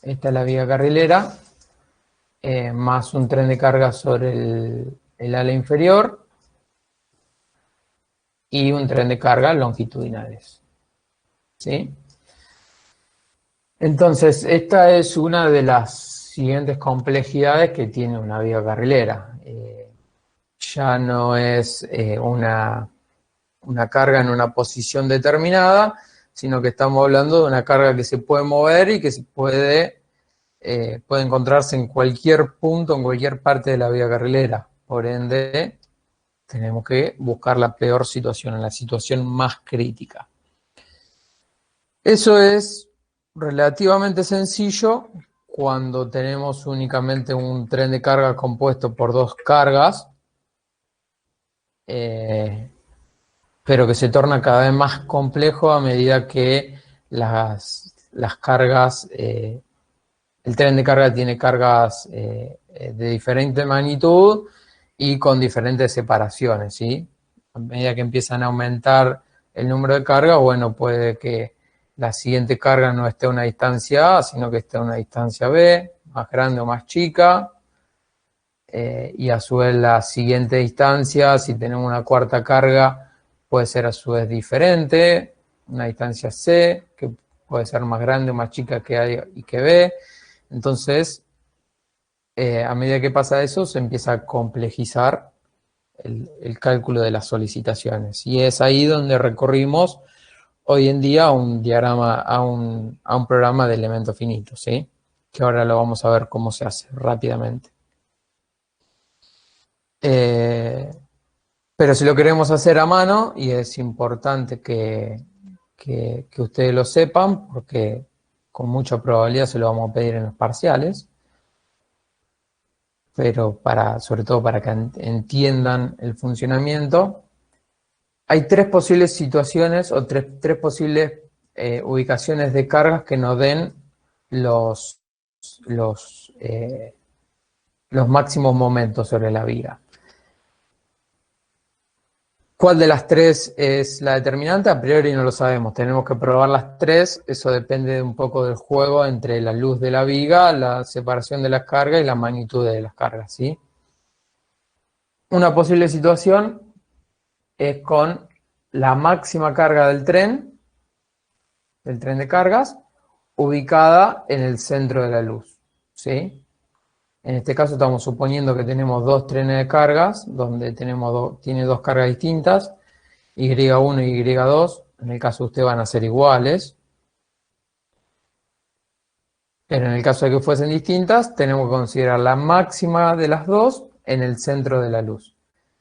Esta es la vía carrilera, más un tren de carga sobre el ala inferior y un tren de carga longitudinales. ¿Sí? Entonces, esta es una de las siguientes complejidades que tiene una vía carrilera. Ya no es una carga en una posición determinada, sino que estamos hablando de una carga que se puede mover y que se puede encontrarse en cualquier punto, en cualquier parte de la vía carrilera. Por ende, tenemos que buscar la peor situación, en la situación más crítica. Eso es relativamente sencillo cuando tenemos únicamente un tren de carga compuesto por dos cargas, pero que se torna cada vez más complejo a medida que las cargas, el tren de carga tiene cargas de diferente magnitud y con diferentes separaciones, ¿sí? A medida que empiezan a aumentar el número de cargas, bueno, puede que la siguiente carga no esté a una distancia A, sino que esté a una distancia B, más grande o más chica. Y a su vez la siguiente distancia, si tenemos una cuarta carga, puede ser a su vez diferente, una distancia C, que puede ser más grande o más chica que A y que B. Entonces, a medida que pasa eso, se empieza a complejizar el cálculo de las solicitaciones. Y es ahí donde recorrimos hoy en día a un diagrama, a un programa de elementos finitos, ¿sí? Que ahora lo vamos a ver cómo se hace rápidamente. Pero si lo queremos hacer a mano, y es importante que ustedes lo sepan, porque con mucha probabilidad se lo vamos a pedir en los parciales, pero sobre todo para que entiendan el funcionamiento, hay tres posibles situaciones o tres posibles ubicaciones de cargas que nos den los máximos momentos sobre la viga. ¿Cuál de las tres es la determinante? A priori no lo sabemos, tenemos que probar las tres, eso depende un poco del juego entre la luz de la viga, la separación de las cargas y la magnitud de las cargas, ¿sí? Una posible situación es con la máxima carga del tren de cargas, ubicada en el centro de la luz, ¿sí? En este caso estamos suponiendo que tenemos dos trenes de cargas, donde tiene dos cargas distintas, Y1 y Y2, en el caso de usted van a ser iguales, pero en el caso de que fuesen distintas, tenemos que considerar la máxima de las dos en el centro de la luz,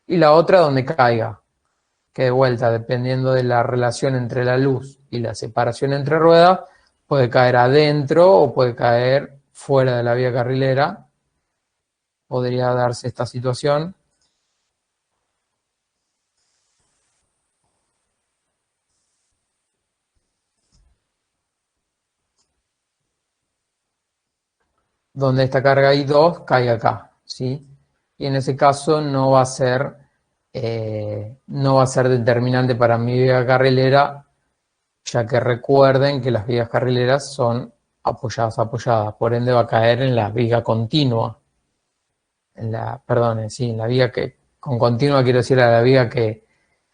y la otra donde caiga, que de vuelta, dependiendo de la relación entre la luz y la separación entre ruedas, puede caer adentro o puede caer fuera de la vía carrilera. Podría darse esta situación. Donde esta carga I2 caiga acá, ¿sí? Y en ese caso no va a ser determinante para mi vía carrilera, ya que recuerden que las vías carrileras son apoyadas, por ende va a caer en la viga continua. En la viga que, con continua quiero decir a la viga que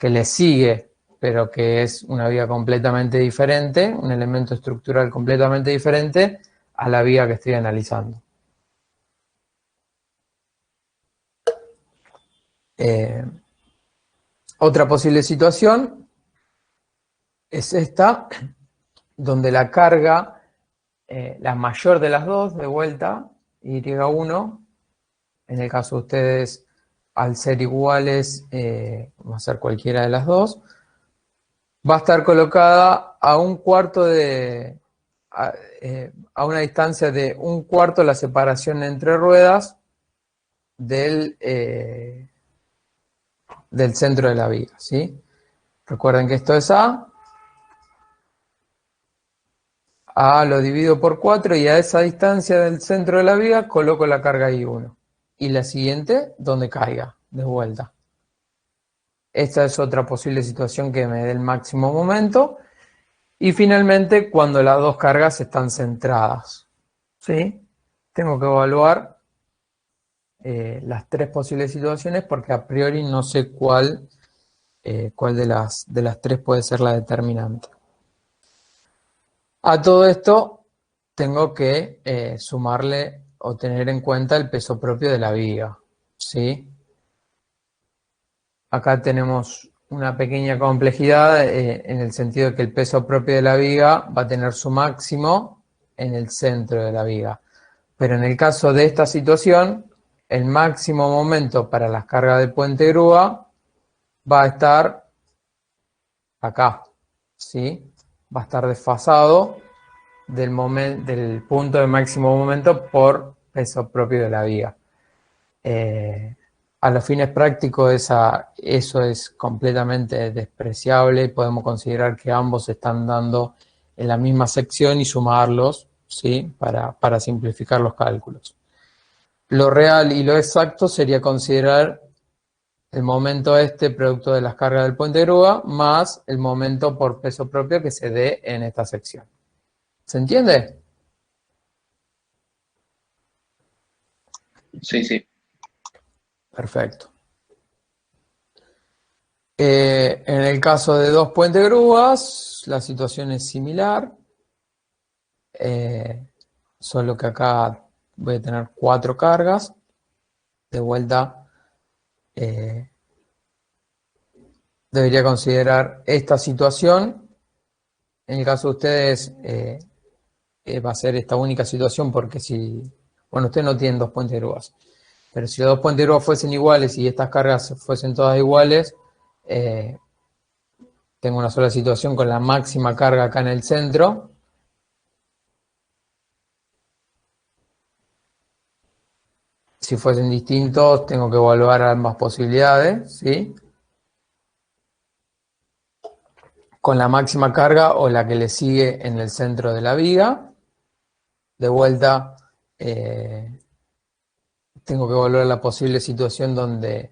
le sigue, pero que es una viga completamente diferente, un elemento estructural completamente diferente a la viga que estoy analizando. Otra posible situación es esta, donde la carga, la mayor de las dos, de vuelta, Y1, en el caso de ustedes, al ser iguales, va a ser cualquiera de las dos, va a estar colocada a un cuarto a una distancia de un cuarto la separación entre ruedas del centro de la viga, ¿sí? Recuerden que esto es A lo divido por 4 y a esa distancia del centro de la viga coloco la carga I1. Y la siguiente, donde caiga, de vuelta. Esta es otra posible situación que me dé el máximo momento. Y finalmente, cuando las dos cargas están centradas, ¿sí? Tengo que evaluar las tres posibles situaciones porque a priori no sé cuál de las tres puede ser la determinante. A todo esto tengo que sumarle o tener en cuenta el peso propio de la viga, ¿sí? Acá tenemos una pequeña complejidad en el sentido de que el peso propio de la viga va a tener su máximo en el centro de la viga. Pero en el caso de esta situación, el máximo momento para las cargas de puente grúa va a estar acá, ¿sí? Va a estar desfasado del punto de máximo momento por peso propio de la viga. A los fines prácticos eso es completamente despreciable. Podemos considerar que ambos están dando en la misma sección y sumarlos, ¿sí? Para simplificar los cálculos. Lo real y lo exacto sería considerar el momento producto de las cargas del puente grúa más el momento por peso propio que se dé en esta sección. ¿Se entiende? Sí, sí. Perfecto. En el caso de dos puentes grúas, la situación es similar. Solo que acá voy a tener 4 cargas. De vuelta, debería considerar esta situación. En el caso de ustedes, va a ser esta única situación porque bueno, ustedes no tienen dos puentes grúas. Pero si los dos puentes grúas fuesen iguales y estas cargas fuesen todas iguales, tengo una sola situación con la máxima carga acá en el centro. Si fuesen distintos, tengo que evaluar ambas posibilidades, ¿sí? Con la máxima carga o la que le sigue en el centro de la viga. De vuelta, tengo que volver a la posible situación donde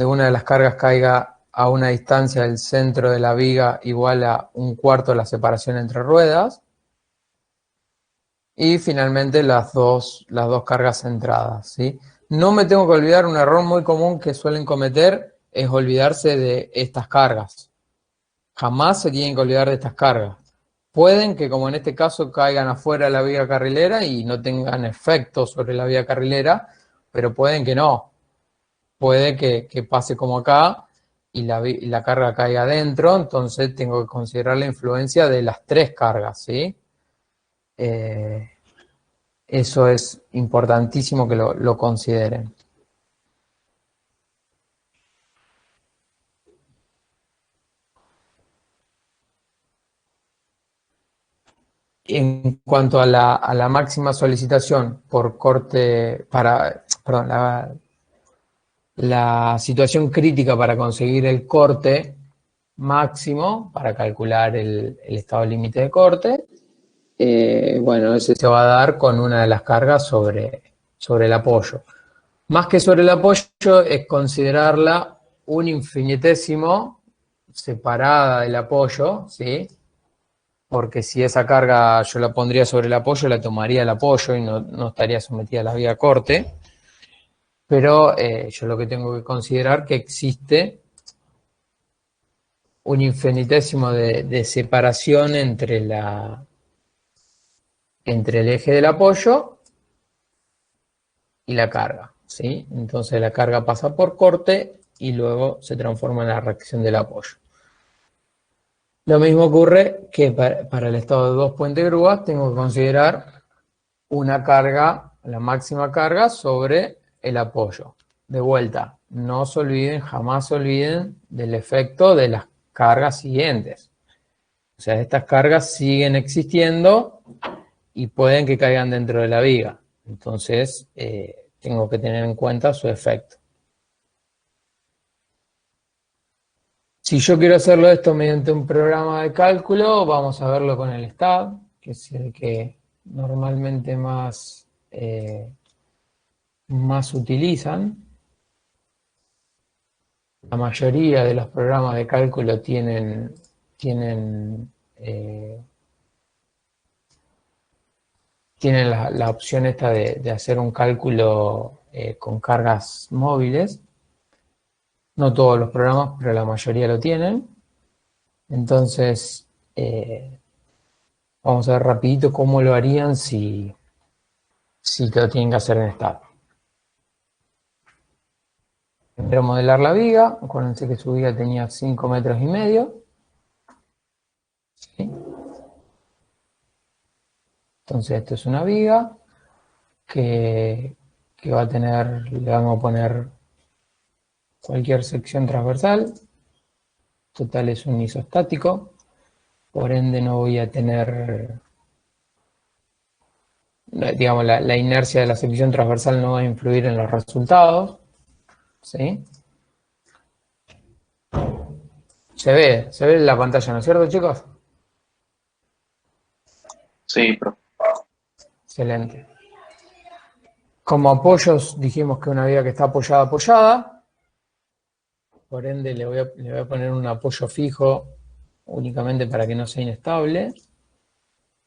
una de las cargas caiga a una distancia del centro de la viga igual a 1/4 de la separación entre ruedas. Y finalmente las dos cargas centradas, ¿sí? No me tengo que olvidar, un error muy común que suelen cometer es olvidarse de estas cargas. Jamás se tienen que olvidar de estas cargas. Pueden que, como en este caso, caigan afuera de la viga carrilera y no tengan efecto sobre la viga carrilera, pero pueden que no. Puede que pase como acá y la carga caiga adentro, entonces tengo que considerar la influencia de las 3 cargas, ¿sí? Eso es importantísimo que lo consideren. En cuanto a la máxima solicitación por corte, perdón, la situación crítica para conseguir el corte máximo, para calcular el estado límite de corte, bueno, ese se va a dar con una de las cargas sobre el apoyo. Más que sobre el apoyo es considerarla un infinitésimo separada del apoyo, ¿sí? Porque si esa carga yo la pondría sobre el apoyo, la tomaría el apoyo y no estaría sometida a la viga corte. Pero yo lo que tengo que considerar que existe un infinitésimo de separación entre el eje del apoyo y la carga, ¿sí? Entonces la carga pasa por corte y luego se transforma en la reacción del apoyo. Lo mismo ocurre que para el estado de 2 puentes grúas tengo que considerar una carga, la máxima carga sobre el apoyo. De vuelta, no se olviden, jamás se olviden del efecto de las cargas siguientes. O sea, estas cargas siguen existiendo y pueden que caigan dentro de la viga. Entonces, tengo que tener en cuenta su efecto. Si yo quiero hacerlo esto mediante un programa de cálculo, vamos a verlo con el STAAD, que es el que normalmente más utilizan. La mayoría de los programas de cálculo tienen la opción esta de hacer un cálculo con cargas móviles. No todos los programas, pero la mayoría lo tienen. Entonces, vamos a ver rapidito cómo lo harían si lo tienen que hacer en STAAD. Primero modelar la viga. Acuérdense que su viga tenía 5,5 metros. ¿Sí? Entonces, esto es una viga que va a tener, le vamos a poner cualquier sección transversal. Total es un isostático, por ende no voy a tener, digamos, la inercia de la sección transversal no va a influir en los resultados, ¿sí? Se ve la pantalla, ¿no es cierto, chicos? Sí, profe. Excelente. Como apoyos dijimos que una viga que está apoyada, por ende le voy a poner un apoyo fijo únicamente para que no sea inestable,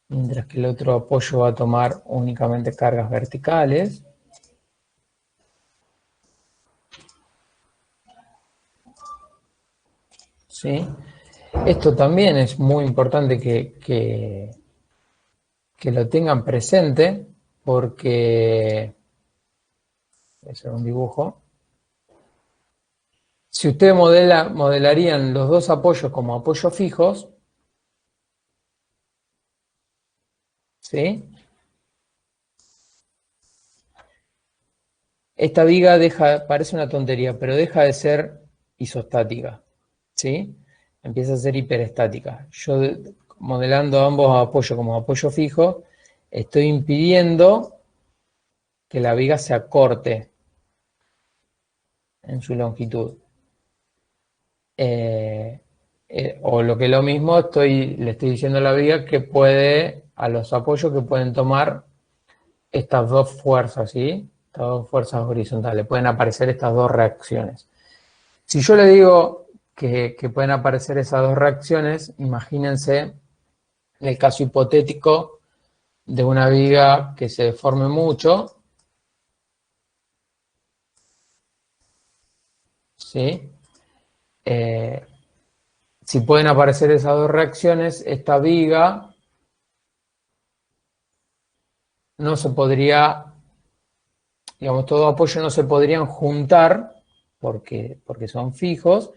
mientras que el otro apoyo va a tomar únicamente cargas verticales. ¿Sí? Esto también es muy importante que lo tengan presente, porque voy a hacer un dibujo. Si ustedes modelarían los dos apoyos como apoyos fijos, ¿sí? Esta viga parece una tontería, pero deja de ser isostática, ¿sí? Empieza a ser hiperestática. Yo, modelando ambos apoyos como apoyo fijo, estoy impidiendo que la viga se acorte en su longitud. O lo que es lo mismo, le estoy diciendo a la viga que a los apoyos que pueden tomar estas dos fuerzas, ¿sí? estas dos fuerzas horizontales, pueden aparecer estas dos reacciones. Si yo le digo que pueden aparecer esas dos reacciones, imagínense en el caso hipotético de una viga que se deforme mucho, ¿sí? Si pueden aparecer esas dos reacciones, esta viga no se podría, digamos, todo apoyo no se podrían juntar porque son fijos,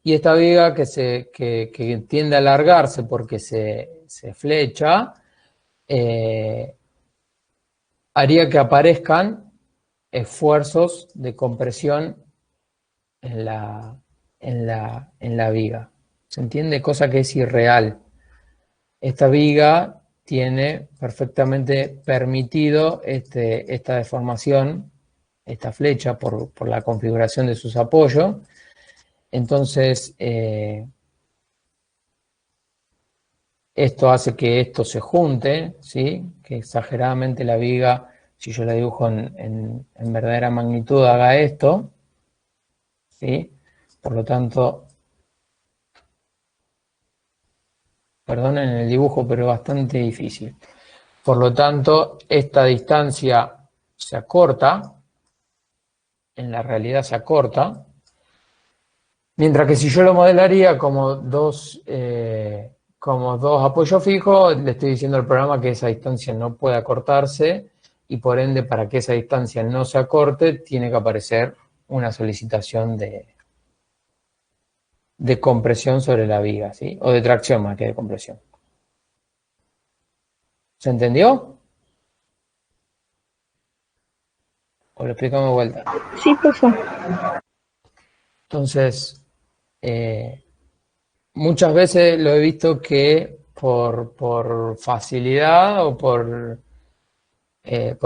y esta viga que tiende a alargarse porque se flecha, haría que aparezcan esfuerzos de compresión en la viga. ¿Se entiende? Cosa que es irreal. Esta viga tiene perfectamente permitido esta deformación, esta flecha, por la configuración de sus apoyos. Entonces, esto hace que esto se junte, ¿sí? Que exageradamente la viga, si yo la dibujo en verdadera magnitud, haga esto, ¿sí? Por lo tanto, perdonen el dibujo, pero es bastante difícil. Por lo tanto, esta distancia se acorta, en la realidad se acorta, mientras que si yo lo modelaría como dos apoyos fijos, le estoy diciendo al programa que esa distancia no puede acortarse, y por ende, para que esa distancia no se acorte, tiene que aparecer una solicitación de compresión sobre la viga, ¿sí? O de tracción más que de compresión. ¿Se entendió? ¿O lo explicamos de vuelta? Sí, profe. Entonces, muchas veces lo he visto que por facilidad o por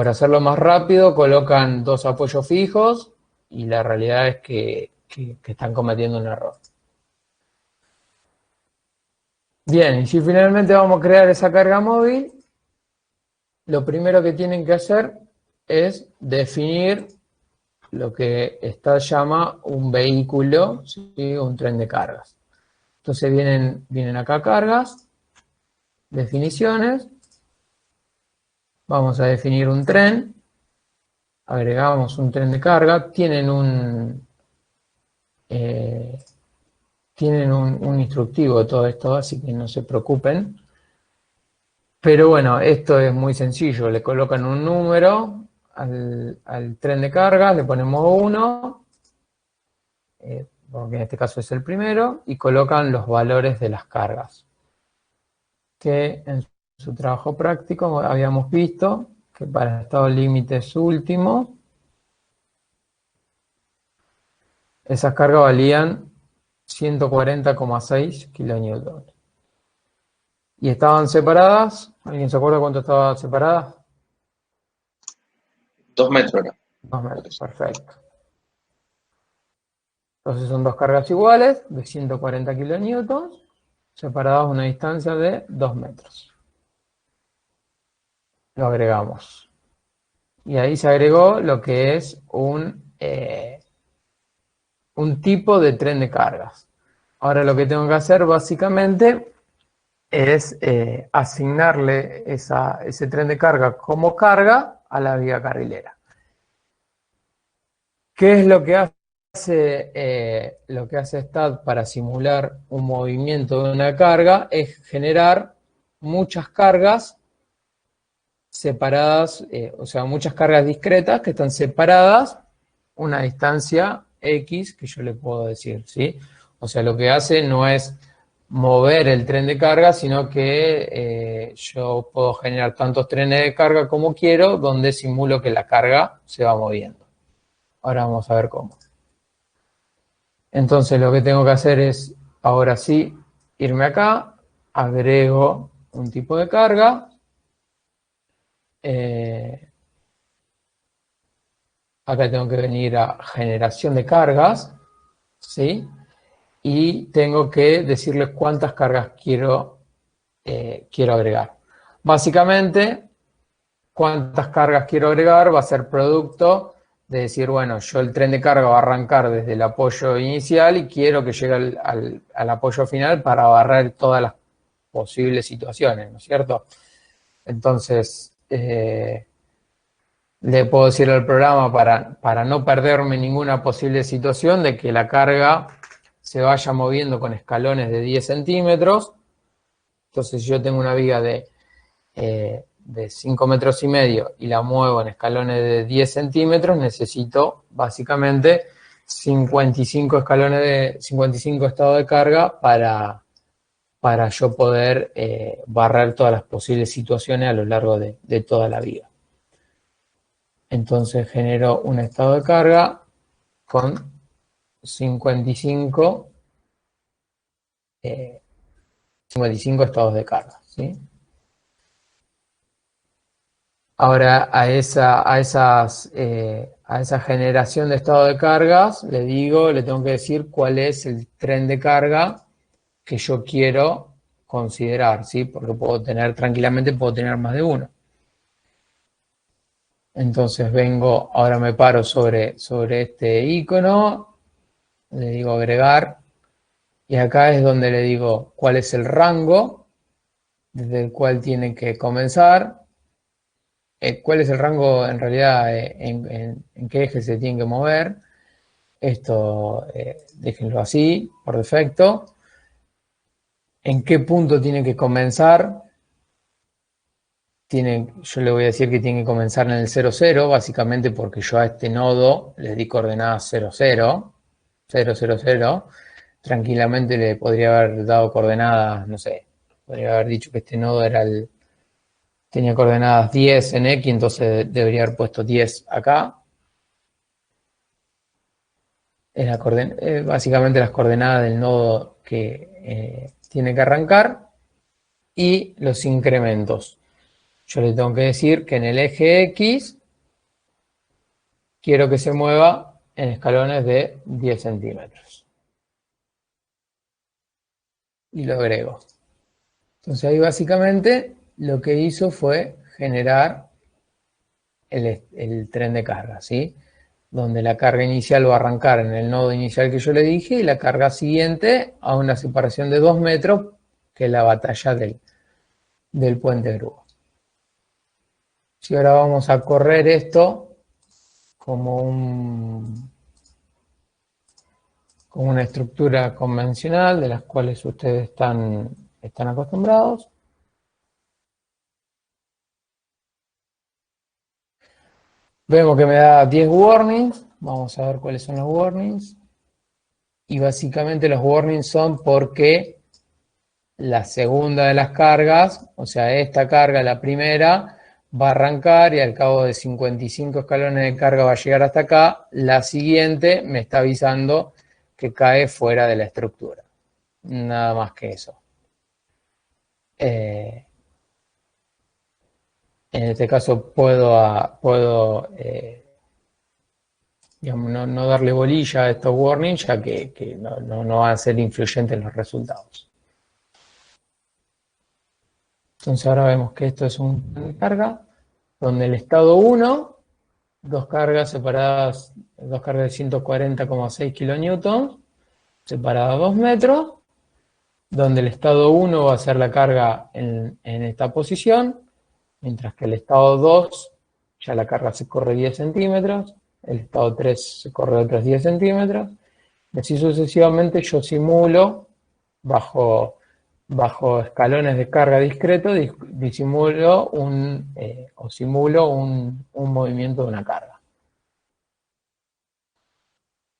hacerlo más rápido colocan dos apoyos fijos, y la realidad es que están cometiendo un error. Bien, y si finalmente vamos a crear esa carga móvil, lo primero que tienen que hacer es definir lo que llama un vehículo, ¿sí? Un tren de cargas. Entonces vienen acá cargas, definiciones, vamos a definir un tren, agregamos un tren de carga, tienen un instructivo de todo esto, así que no se preocupen. Pero bueno, esto es muy sencillo, le colocan un número al tren de carga, le ponemos 1, porque en este caso es el primero, y colocan los valores de las cargas, que en su trabajo práctico habíamos visto que para el estado límites último, esas cargas valían 140,6 kilonewton. Y estaban separadas, ¿alguien se acuerda cuánto estaban separadas? 2 metros. 2 metros, perfecto. Entonces son dos cargas iguales de 140 kilonewtons, separadas a una distancia de 2 metros. Lo agregamos. Y ahí se agregó lo que es un tipo de tren de cargas. Ahora lo que tengo que hacer básicamente es asignarle ese tren de carga como carga a la viga carrilera. ¿Qué es lo que hace STAT para simular un movimiento de una carga? Es generar muchas cargas separadas, o sea, muchas cargas discretas que están separadas una distancia X que yo le puedo decir, ¿sí? O sea, lo que hace no es mover el tren de carga, sino que yo puedo generar tantos trenes de carga como quiero, donde simulo que la carga se va moviendo. Ahora vamos a ver cómo. Entonces lo que tengo que hacer es, ahora sí, irme acá, agrego un tipo de carga, acá tengo que venir a generación de cargas, ¿sí? Y tengo que decirles cuántas cargas quiero agregar. Básicamente, cuántas cargas quiero agregar va a ser producto de decir, bueno, yo el tren de carga va a arrancar desde el apoyo inicial y quiero que llegue al apoyo final para barrer todas las posibles situaciones, ¿no es cierto? Entonces, le puedo decir al programa para no perderme ninguna posible situación de que la carga se vaya moviendo con escalones de 10 centímetros. Entonces, si yo tengo una viga de 5,5 metros y la muevo en escalones de 10 centímetros, necesito básicamente 55 estados de carga para yo poder barrer todas las posibles situaciones a lo largo de toda la viga. Entonces genero un estado de carga con 55 estados de carga, ¿sí? Ahora a esa generación de estado de cargas le tengo que decir cuál es el tren de carga que yo quiero considerar, ¿sí? Porque tranquilamente puedo tener más de uno. Entonces ahora me paro sobre este icono, le digo agregar, y acá es donde le digo cuál es el rango desde el cual tiene que comenzar, cuál es el rango en realidad, en qué eje se tiene que mover. Esto déjenlo así, por defecto. ¿En qué punto tiene que comenzar? Yo le voy a decir que tiene que comenzar en el 0, 0, básicamente porque yo a este nodo le di coordenadas 0, 0, 0, 0, 0. Tranquilamente le podría haber dado coordenadas, no sé, podría haber dicho que este nodo tenía coordenadas 10 en X, entonces debería haber puesto 10 acá. Básicamente las coordenadas del nodo que tiene que arrancar y los incrementos. Yo le tengo que decir que en el eje X quiero que se mueva en escalones de 10 centímetros. Y lo agrego. Entonces ahí básicamente lo que hizo fue generar el tren de carga, ¿sí? Donde la carga inicial va a arrancar en el nodo inicial que yo le dije y la carga siguiente a una separación de 2 metros, que es la batalla del puente grúa. Si ahora vamos a correr esto como una estructura convencional de las cuales ustedes están acostumbrados. Vemos que me da 10 warnings. Vamos a ver cuáles son los warnings. Y básicamente los warnings son porque la segunda de las cargas, o sea, esta carga, la primera, va a arrancar y al cabo de 55 escalones de carga va a llegar hasta acá. La siguiente me está avisando que cae fuera de la estructura. Nada más que eso. En este caso puedo digamos, no darle bolilla a estos warnings, ya que no van a ser influyentes en los resultados. Entonces ahora vemos que esto es un plan de carga, donde el estado 1, dos cargas separadas, dos cargas de 140,6 kilonewtons, separadas a 2 metros, donde el estado 1 va a ser la carga en esta posición, mientras que el estado 2, ya la carga se corre 10 centímetros, el estado 3 se corre otros 10 centímetros, y así sucesivamente yo simulo, bajo escalones de carga discreto, simulo un movimiento de una carga.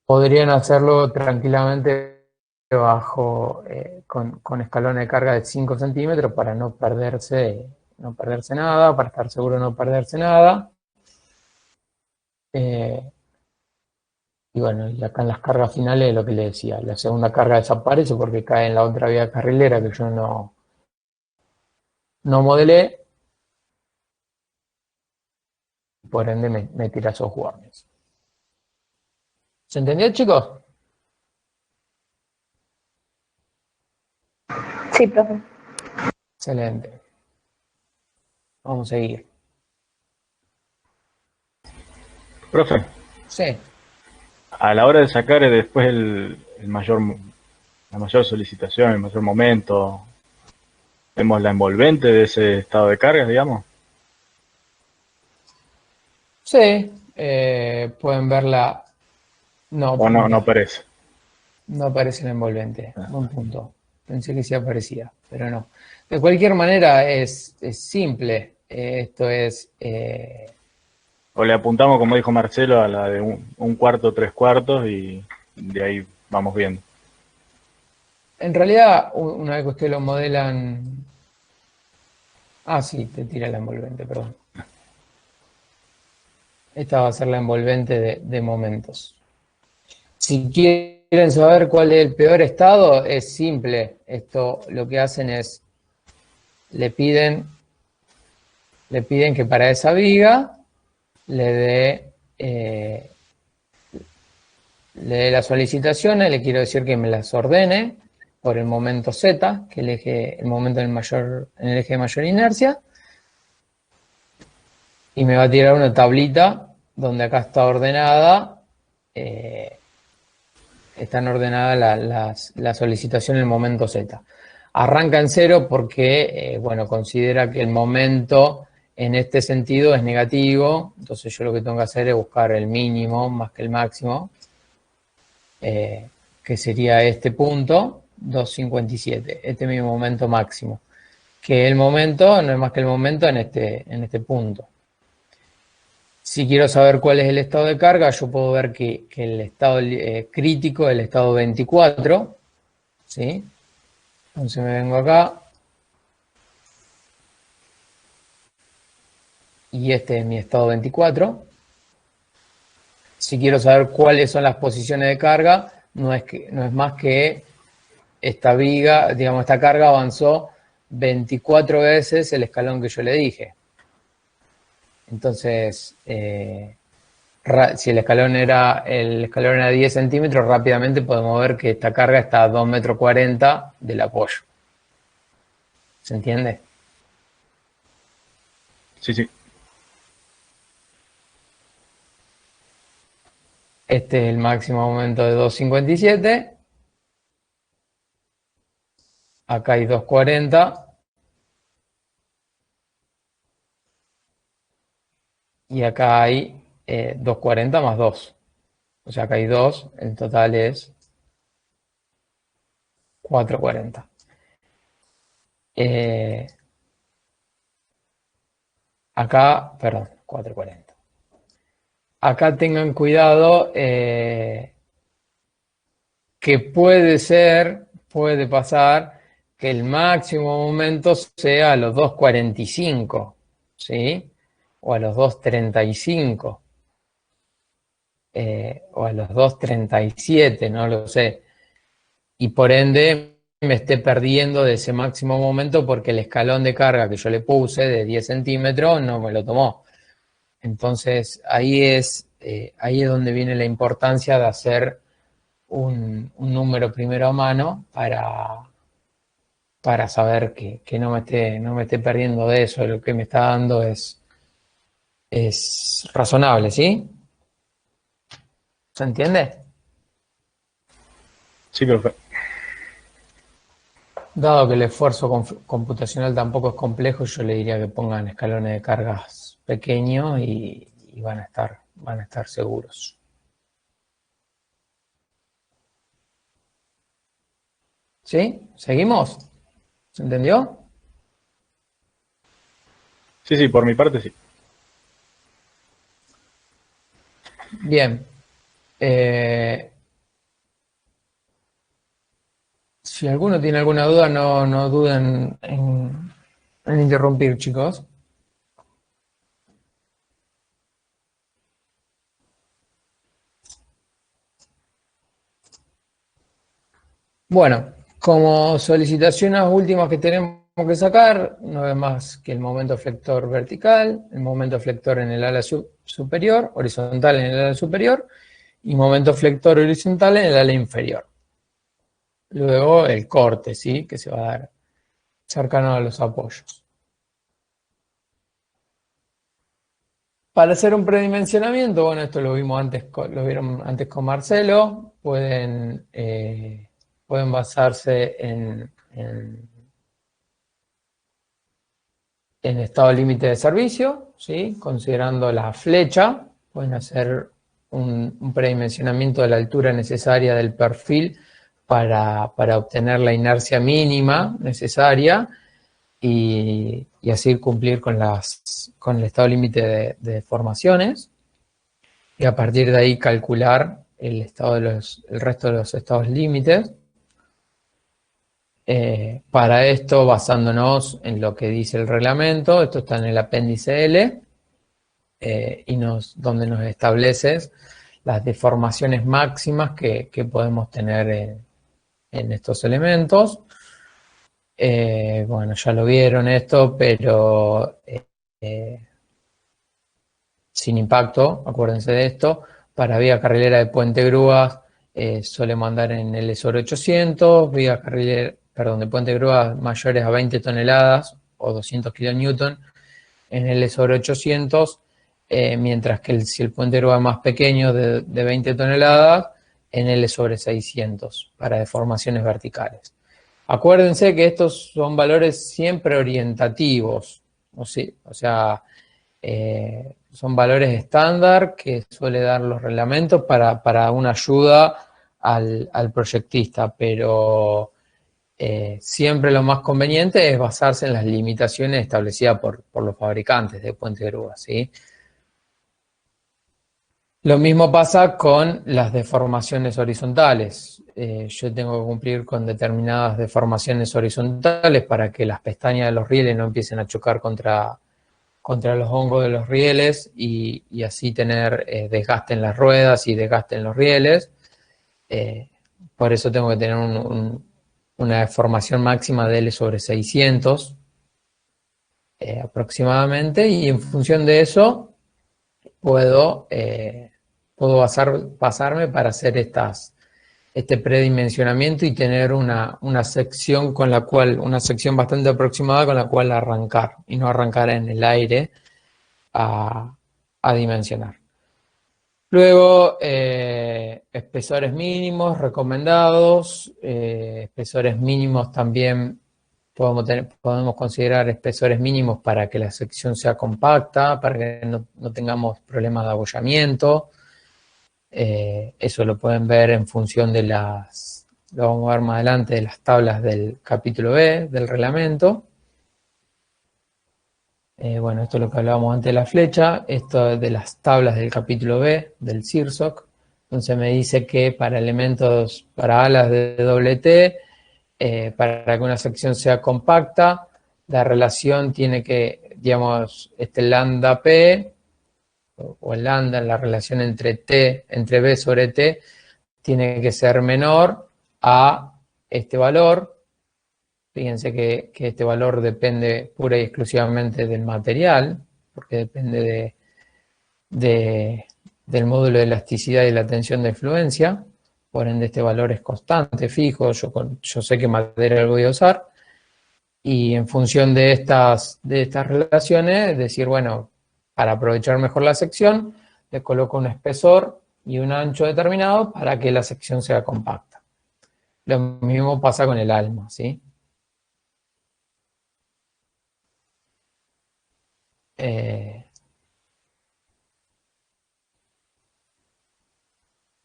Podrían hacerlo tranquilamente con escalones de carga de 5 centímetros para no perderse nada, para estar seguro de no perderse nada. Y bueno, y acá en las cargas finales lo que le decía, la segunda carga desaparece porque cae en la otra vía carrilera que yo no modelé, por ende me tira esos warnings. ¿Se entendió, chicos? Sí, profe. Excelente. Vamos a seguir. Profe, Sí. a la hora de sacar después la mayor solicitación, el mayor momento, vemos la envolvente de ese estado de cargas, digamos. Sí, pueden verla. No, O no, no mira, aparece. no aparece en envolvente. Buen punto. Pensé que sí aparecía, pero no. De cualquier manera es simple. Esto es, O le apuntamos, como dijo Marcelo, a la de un cuarto, tres cuartos y de ahí vamos viendo. en realidad, una vez que ustedes lo modelan. Ah, sí, te tira la envolvente, perdón. Esta va a ser la envolvente de momentos. Si quieren saber cuál es el peor estado, es simple. Esto lo que hacen es, le piden que para esa viga le dé las solicitaciones, le quiero decir que me las ordene por el momento Z, que el momento en el eje de mayor inercia, y me va a tirar una tablita donde acá está ordenada, están ordenadas la solicitación en el momento Z. Arranca en 0 porque, bueno, considera que el momento en este sentido es negativo, entonces yo lo que tengo que hacer es buscar el mínimo más que el máximo, que sería este punto, 257, este es mi momento máximo, que el momento no es más que el momento en este punto. Si quiero saber cuál es el estado de carga, yo puedo ver que el estado crítico es el estado 24, ¿sí? Entonces me vengo acá y este es mi estado 24. Si quiero saber cuáles son las posiciones de carga, no es más que esta viga, digamos, esta carga avanzó 24 veces el escalón que yo le dije. Entonces, si el escalón era 10 centímetros, rápidamente podemos ver que esta carga está a 2,40 m del apoyo. ¿Se entiende? Sí, sí. Este es el máximo momento de 2,57. Acá hay 2,40. Y acá hay 2,40 más 2. O sea, acá hay 2. El total es 4,40. Acá, perdón, 4,40. Acá tengan cuidado que puede pasar que el máximo momento sea a los 2,45, ¿sí? O a los 2,35, o a los 2,37, no lo sé. Y por ende me esté perdiendo de ese máximo momento porque el escalón de carga que yo le puse de 10 centímetros no me lo tomó. Entonces ahí es donde viene la importancia de hacer un número primero a mano para saber que no me esté perdiendo de eso. Lo que me está dando es razonable, ¿sí? ¿Se entiende? Sí, profe. Dado que el esfuerzo computacional tampoco es complejo, yo le diría que pongan escalones de cargas pequeños y van a estar seguros. ¿Sí? ¿Seguimos? ¿Se entendió? Sí, sí, por mi parte sí. Bien. Si alguno tiene alguna duda, no duden en interrumpir, chicos. Bueno, como solicitaciones últimas que tenemos que sacar, no es más que el momento flector vertical, el momento flector en el ala superior, horizontal en el ala superior, y momento flector horizontal en el ala inferior. Luego el corte, ¿sí? Que se va a dar cercano a los apoyos. Para hacer un predimensionamiento, bueno, esto lo vimos antes, lo vieron antes con Marcelo, pueden basarse en estado límite de servicio, ¿sí? Considerando la flecha, pueden hacer un predimensionamiento de la altura necesaria del perfil para obtener la inercia mínima necesaria y así cumplir con el estado límite de deformaciones, y a partir de ahí calcular el resto de los estados límites. Para esto, basándonos en lo que dice el reglamento, esto está en el apéndice L, donde nos establece las deformaciones máximas que podemos tener en estos elementos. Bueno, ya lo vieron esto, pero sin impacto, acuérdense de esto. Para vía carrilera de puente grúas solemos andar en L sobre 800, vía carrilera, de puente grúas mayores a 20 toneladas o 200 kilonewton en L sobre 800, mientras que si el puente grúa es más pequeño de 20 toneladas, en L sobre 600 para deformaciones verticales. Acuérdense que estos son valores siempre orientativos, o sea, son valores estándar que suele dar los reglamentos para una ayuda al proyectista, pero siempre lo más conveniente es basarse en las limitaciones establecidas por los fabricantes de puente grúa, ¿sí? Lo mismo pasa con las deformaciones horizontales. Yo tengo que cumplir con determinadas deformaciones horizontales para que las pestañas de los rieles no empiecen a chocar contra los hongos de los rieles y así tener desgaste en las ruedas y desgaste en los rieles. Por eso tengo que tener una deformación máxima de L sobre 600 aproximadamente, y en función de eso puedo basarme para hacer este predimensionamiento y tener una sección una sección bastante aproximada con la cual arrancar, y no arrancar en el aire a dimensionar. Luego, espesores mínimos recomendados. Espesores mínimos también podemos considerar espesores mínimos para que la sección sea compacta, para que no tengamos problemas de abollamiento. Eso lo pueden ver en función de lo vamos a ver más adelante, de las tablas del capítulo B del reglamento. Bueno, esto es lo que hablábamos antes de la flecha, esto es de las tablas del capítulo B del CIRSOC. Entonces me dice que para alas de doble T, para que una sección sea compacta, la relación tiene que, digamos, lambda P, o el lambda, la relación entre B sobre T, tiene que ser menor a este valor. Fíjense que este valor depende pura y exclusivamente del material, porque depende del módulo de elasticidad y la tensión de fluencia. Por ende, este valor es constante, fijo. Yo sé qué material voy a usar. Y en función de estas relaciones, es decir, bueno, para aprovechar mejor la sección, le coloco un espesor y un ancho determinado para que la sección sea compacta. Lo mismo pasa con el alma, ¿sí?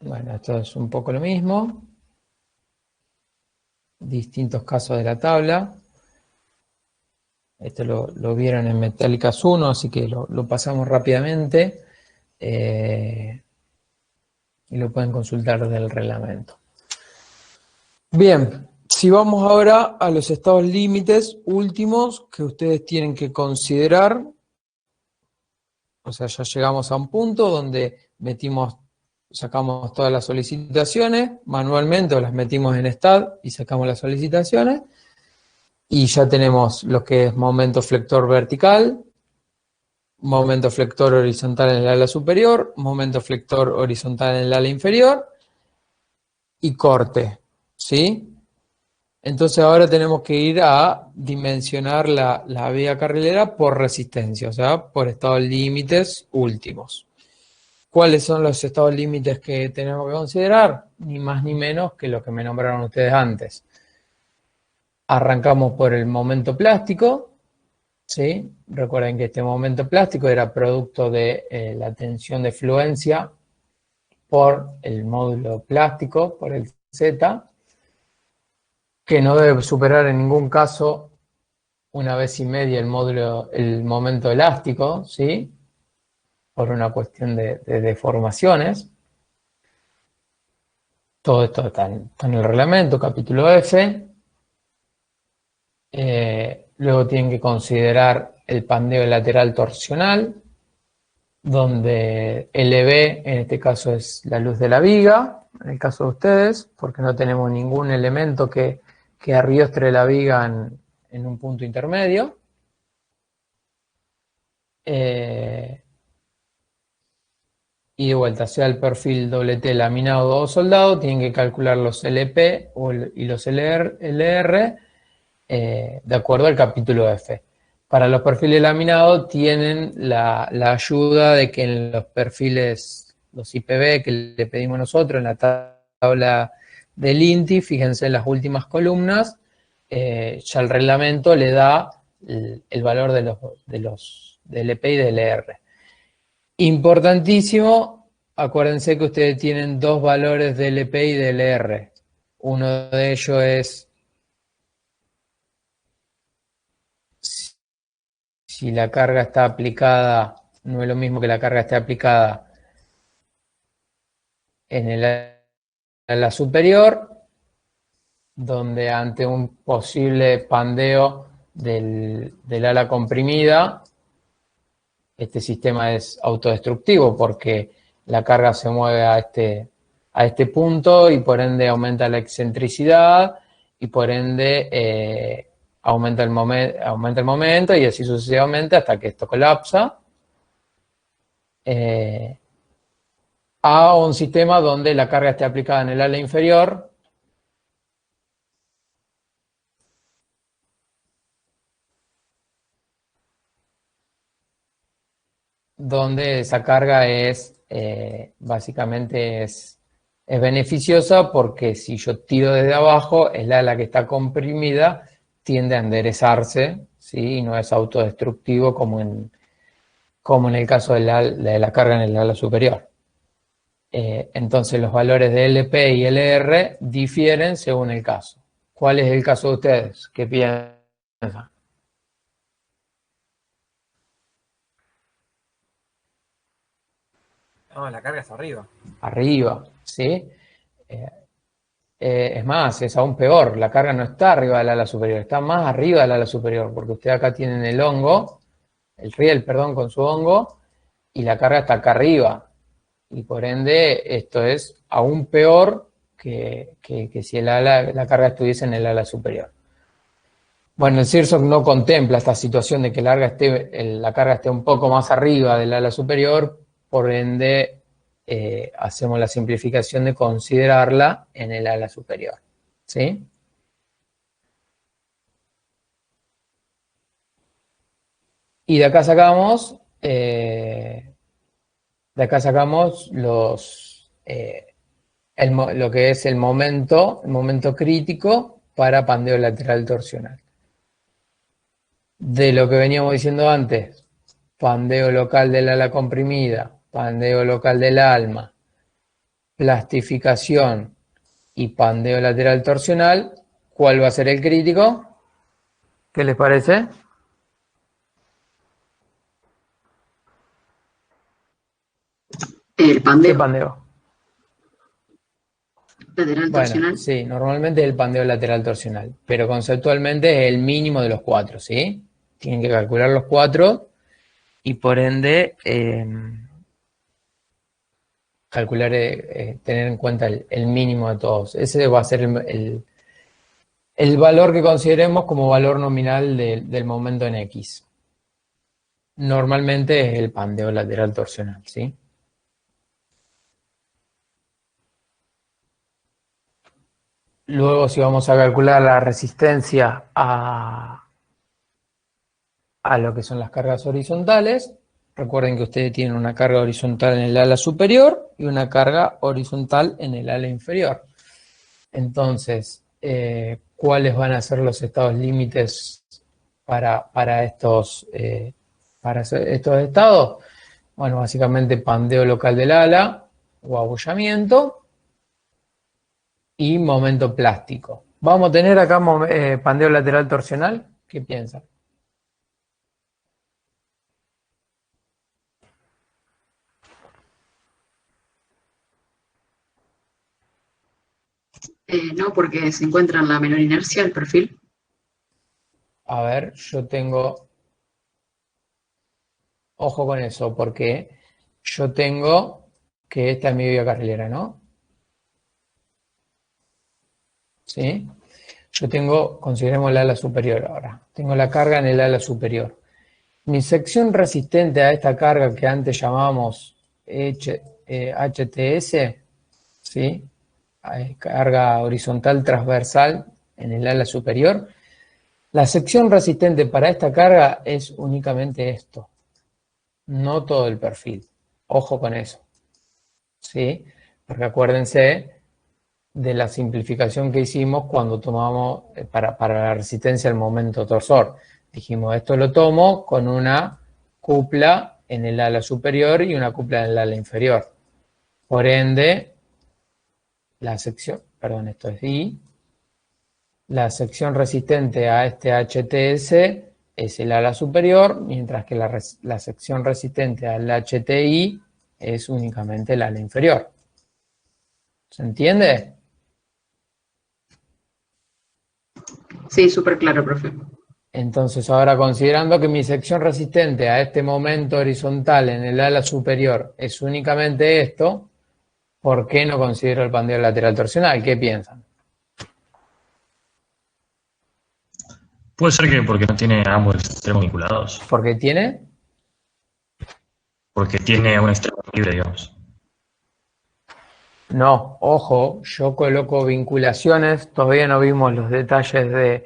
Bueno, esto es un poco lo mismo. Distintos casos de la tabla. Esto lo vieron en Metálicas 1, así que lo pasamos rápidamente. Y lo pueden consultar desde el reglamento. Bien, si vamos ahora a los estados límites últimos que ustedes tienen que considerar. O sea, ya llegamos a un punto donde sacamos todas las solicitaciones manualmente, o las metimos en STAD y sacamos las solicitaciones. Y ya tenemos lo que es momento flector vertical, momento flector horizontal en el ala superior, momento flector horizontal en el ala inferior y corte, ¿sí? Entonces ahora tenemos que ir a dimensionar la viga carrilera por resistencia, o sea, por estados límites últimos. ¿Cuáles son los estados límites que tenemos que considerar? Ni más ni menos que lo que me nombraron ustedes antes. Arrancamos por el momento plástico, ¿sí? Recuerden que este momento plástico era producto de la tensión de fluencia por el módulo plástico, por el Z, que no debe superar en ningún caso 1,5 veces el momento elástico, ¿sí? Por una cuestión de deformaciones. Todo esto está en el reglamento, capítulo F. Luego tienen que considerar el pandeo lateral torsional, donde LB en este caso es la luz de la viga, en el caso de ustedes, porque no tenemos ningún elemento que arriostre la viga en un punto intermedio. Y de vuelta, sea el perfil T laminado o soldado, tienen que calcular los LP y los LR de acuerdo al capítulo F. Para los perfiles laminados tienen la ayuda de que en los perfiles, los IPB que le pedimos nosotros en la tabla del INTI, fíjense en las últimas columnas, ya el reglamento le da el valor de los LP y del LR. Importantísimo, acuérdense que ustedes tienen dos valores de LP y de LR. Uno de ellos es si la carga está aplicada, no es lo mismo que la carga esté aplicada en el ala superior, donde ante un posible pandeo del ala comprimida, este sistema es autodestructivo porque la carga se mueve a este punto y por ende aumenta la excentricidad y por ende aumenta el momento y así sucesivamente hasta que esto colapsa a un sistema donde la carga esté aplicada en el ala inferior, donde esa carga es básicamente es beneficiosa porque si yo tiro desde abajo, el ala que está comprimida tiende a enderezarse, ¿sí? Y no es autodestructivo como en el caso de la carga en el ala superior. Entonces los valores de LP y LR difieren según el caso. ¿Cuál es el caso de ustedes? ¿Qué piensan? No, la carga está arriba. Arriba, ¿sí? Es más, es aún peor, la carga no está arriba del ala superior, está más arriba del ala superior, porque ustedes acá tienen el hongo, el riel, perdón, con su hongo, y la carga está acá arriba. Y por ende, esto es aún peor que si la carga estuviese en el ala superior. Bueno, el CIRSOC no contempla esta situación de que la carga esté un poco más arriba del ala superior, por ende hacemos la simplificación de considerarla en el ala superior. ¿Sí? Y de acá sacamos lo que es el momento crítico para pandeo lateral torsional. De lo que veníamos diciendo antes, pandeo local del ala comprimida, pandeo local del alma, plastificación y pandeo lateral torsional, ¿cuál va a ser el crítico? ¿Qué les parece? El pandeo. ¿Qué pandeo? Lateral torsional. Bueno, sí, normalmente es el pandeo lateral torsional, pero conceptualmente es el mínimo de los cuatro, ¿sí? Tienen que calcular los cuatro y por ende tener en cuenta el mínimo de todos. Ese va a ser el valor que consideremos como valor nominal del momento en X. Normalmente es el pandeo lateral torsional, ¿sí? Luego, si vamos a calcular la resistencia a lo que son las cargas horizontales, recuerden que ustedes tienen una carga horizontal en el ala superior y una carga horizontal en el ala inferior. Entonces, ¿cuáles van a ser los estados límites para estos estados? Bueno, básicamente pandeo local del ala o abollamiento y momento plástico. ¿Vamos a tener acá pandeo lateral torsional? ¿Qué piensan? No, porque se encuentra en la menor inercia el perfil. A ver, yo tengo... Ojo con eso, porque yo tengo que esta es mi vía carrilera, ¿no? ¿Sí? Yo tengo, consideremos el ala superior ahora. Tengo la carga en el ala superior. Mi sección resistente a esta carga que antes llamamos HTS, ¿sí? Carga horizontal transversal en el ala superior. La sección resistente para esta carga es únicamente esto, no todo el perfil. Ojo con eso, ¿sí? Porque acuérdense de la simplificación que hicimos cuando tomamos para la resistencia al momento torsor. Dijimos, esto lo tomo con una cupla en el ala superior y una cupla en el ala inferior. Por ende, la sección, perdón, esto es I, la sección resistente a este HTS es el ala superior, mientras que la sección resistente al HTI es únicamente el ala inferior. ¿Se entiende? Sí, súper claro, profe. Entonces, ahora considerando que mi sección resistente a este momento horizontal en el ala superior es únicamente esto, ¿por qué no considero el pandeo lateral torsional? ¿Qué piensan? Puede ser que porque no tiene ambos extremos vinculados. ¿Por qué tiene? Porque tiene un extremo libre, digamos. No, ojo, yo coloco vinculaciones, todavía no vimos los detalles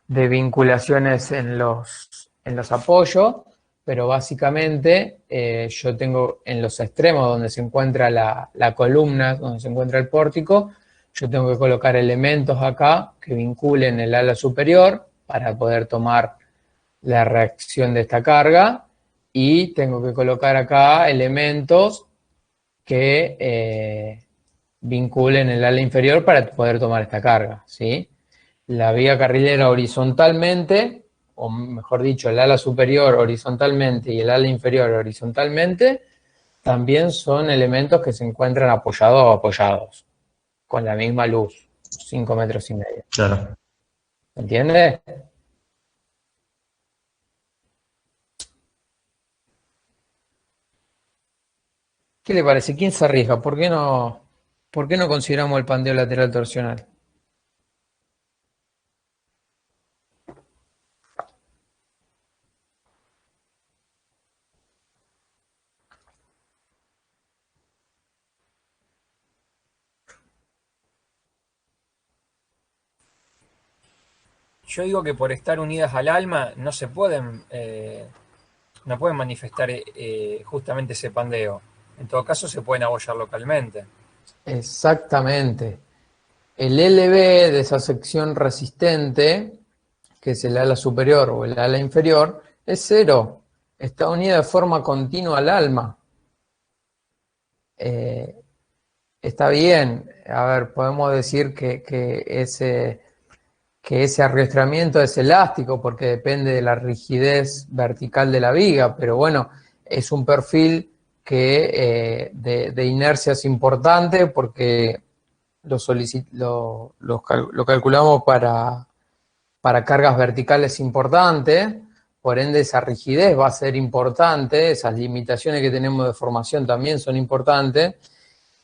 de vinculaciones en los apoyos, pero básicamente yo tengo en los extremos donde se encuentra la columna, donde se encuentra el pórtico, yo tengo que colocar elementos acá que vinculen el ala superior para poder tomar la reacción de esta carga y tengo que colocar acá elementos que vinculen el ala inferior para poder tomar esta carga, ¿sí? La vía carrilera horizontalmente, o mejor dicho, el ala superior horizontalmente y el ala inferior horizontalmente, también son elementos que se encuentran apoyados o apoyados, con la misma luz, 5 metros y medio. Claro. ¿Entiende? ¿Qué le parece? ¿Quién se arriesga? ¿Por qué no consideramos el pandeo lateral torsional? Yo digo que por estar unidas al alma no se pueden, no pueden manifestar justamente ese pandeo. En todo caso se pueden abollar localmente. Exactamente. El LB de esa sección resistente, que es el ala superior o el ala inferior, es cero. Está unida de forma continua al alma. Está bien. A ver, podemos decir que ese arrastramiento es elástico porque depende de la rigidez vertical de la viga, pero bueno, es un perfil que de inercia es importante porque lo calculamos para cargas verticales importantes, por ende esa rigidez va a ser importante, esas limitaciones que tenemos de formación también son importantes,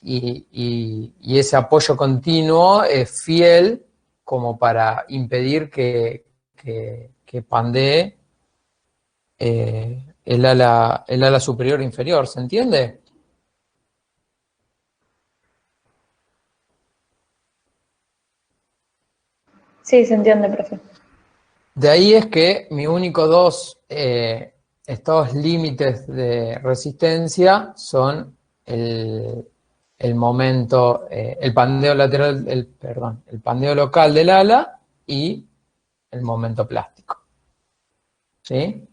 y ese apoyo continuo es fiel como para impedir que pandee el ala superior e inferior, ¿se entiende? Sí, se entiende, profe. De ahí es que mi único dos estados límites de resistencia son el momento, el pandeo lateral, el pandeo local del ala y el momento plástico. ¿Sí?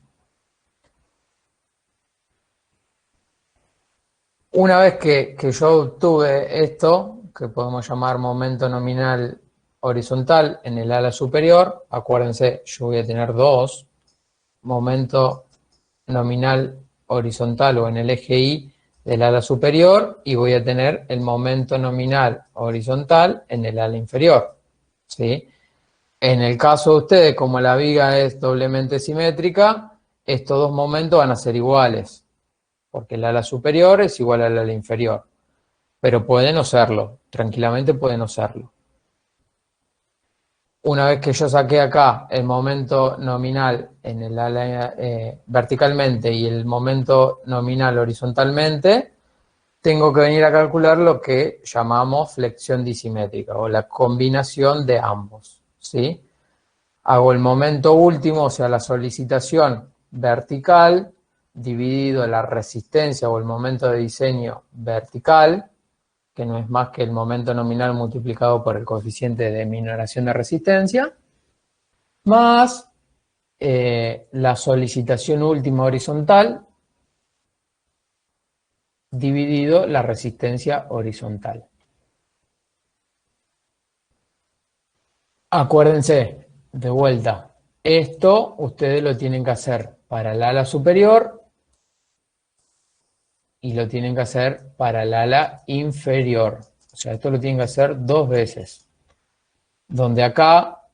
Una vez que yo obtuve esto, que podemos llamar momento nominal horizontal en el ala superior, acuérdense, yo voy a tener dos, momento nominal horizontal o en el eje Y del ala superior, y voy a tener el momento nominal horizontal en el ala inferior, ¿sí? En el caso de ustedes, como la viga es doblemente simétrica, estos dos momentos van a ser iguales, porque el ala superior es igual al ala inferior, pero pueden no serlo, tranquilamente pueden no serlo. Una vez que yo saqué acá el momento nominal en el ala verticalmente y el momento nominal horizontalmente, tengo que venir a calcular lo que llamamos flexión disimétrica o la combinación de ambos, ¿sí? Hago el momento último, o sea, la solicitación vertical, dividido la resistencia o el momento de diseño vertical, que no es más que el momento nominal multiplicado por el coeficiente de minoración de resistencia, más la solicitación última horizontal, dividido la resistencia horizontal. Acuérdense, de vuelta, esto ustedes lo tienen que hacer para el ala superior y lo tienen que hacer para el ala inferior. O sea, esto lo tienen que hacer dos veces. Donde acá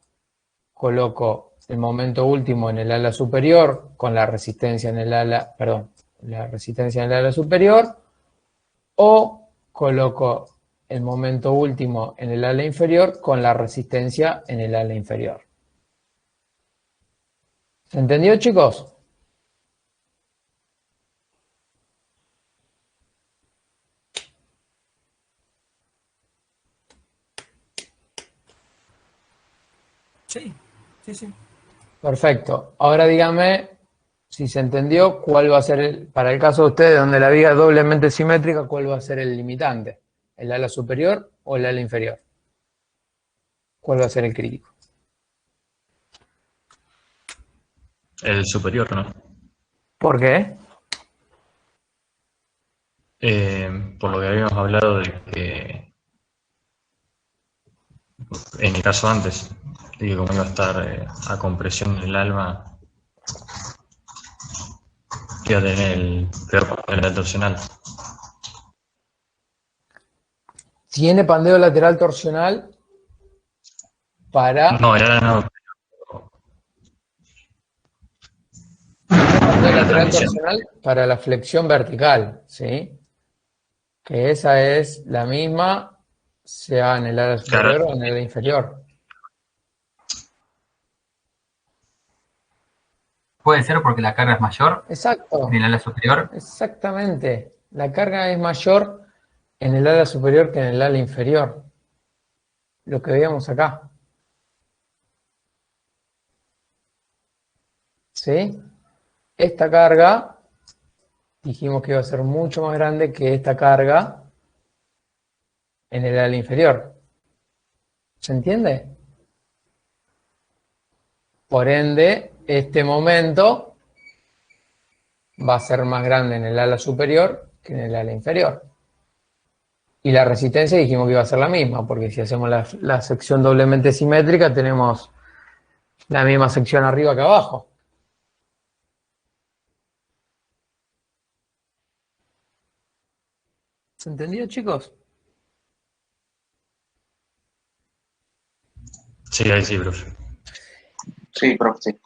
coloco el momento último en el ala superior con la resistencia en el ala, perdón, la resistencia en el ala superior, o coloco el momento último en el ala inferior con la resistencia en el ala inferior. ¿Se entendió, chicos? Sí, sí, sí. Perfecto. Ahora dígame si se entendió cuál va a ser, para el caso de ustedes donde la viga es doblemente simétrica, cuál va a ser el limitante. ¿El ala superior o el ala inferior? ¿Cuál va a ser el crítico? El superior, ¿no? ¿Por qué? Por lo que habíamos hablado de que, en el caso antes, de que como iba a estar a compresión el alma, iba a tener el peor pandeo torsional. ¿Tiene pandeo lateral torsional para... No, el ala no. Pandeo lateral torsional para la flexión vertical, ¿sí? Que esa es la misma, sea en el ala superior o en el ala inferior. Puede ser porque la carga es mayor Exacto. en el ala superior. Exactamente. La carga es mayor en el ala superior que en el ala inferior. Lo que veíamos acá. ¿Sí? Esta carga, dijimos que iba a ser mucho más grande que esta carga en el ala inferior. ¿Se entiende? Por ende, este momento va a ser más grande en el ala superior que en el ala inferior. Y la resistencia dijimos que iba a ser la misma, porque si hacemos la sección doblemente simétrica, tenemos la misma sección arriba que abajo. ¿Se entendió, chicos? Sí, ahí sí, profe. Sí, profe, sí.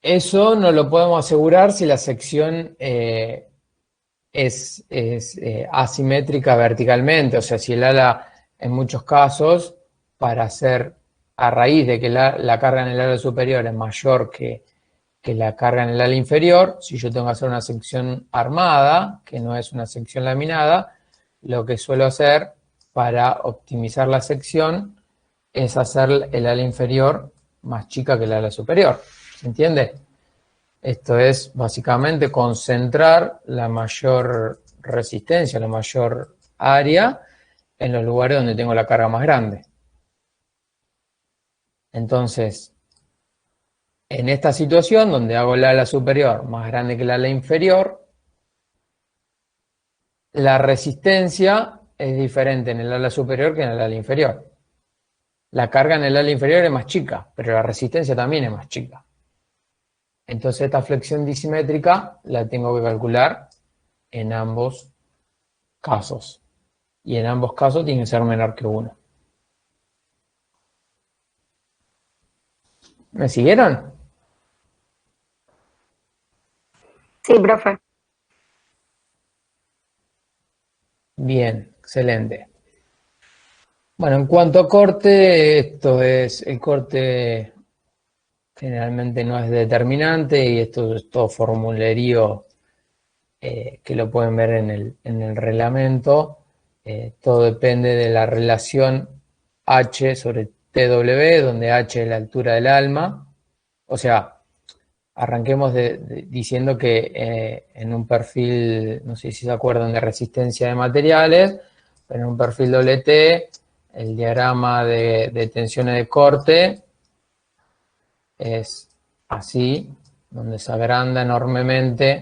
Eso no lo podemos asegurar si la sección es asimétrica verticalmente. O sea, si el ala, en muchos casos, para hacer, a raíz de que la carga en el ala superior es mayor que la carga en el ala inferior, si yo tengo que hacer una sección armada, que no es una sección laminada, lo que suelo hacer para optimizar la sección es hacer el ala inferior más chica que el ala superior. ¿Se entiende? Esto es básicamente concentrar la mayor resistencia, la mayor área en los lugares donde tengo la carga más grande. Entonces, en esta situación donde hago el ala superior más grande que el ala inferior, la resistencia es diferente en el ala superior que en el ala inferior. La carga en el ala inferior es más chica, pero la resistencia también es más chica. Entonces esta flexión disimétrica la tengo que calcular en ambos casos. Y en ambos casos tiene que ser menor que 1. ¿Me siguieron? Sí, profe. Bien, excelente. Bueno, en cuanto a corte, esto es, el corte generalmente no es determinante y esto es todo formulerío que lo pueden ver en el reglamento. Todo depende de la relación H sobre TW, donde H es la altura del alma. O sea, arranquemos diciendo que en un perfil, no sé si se acuerdan de resistencia de materiales, pero en un perfil WT, el diagrama de tensiones de corte es así, donde se agranda enormemente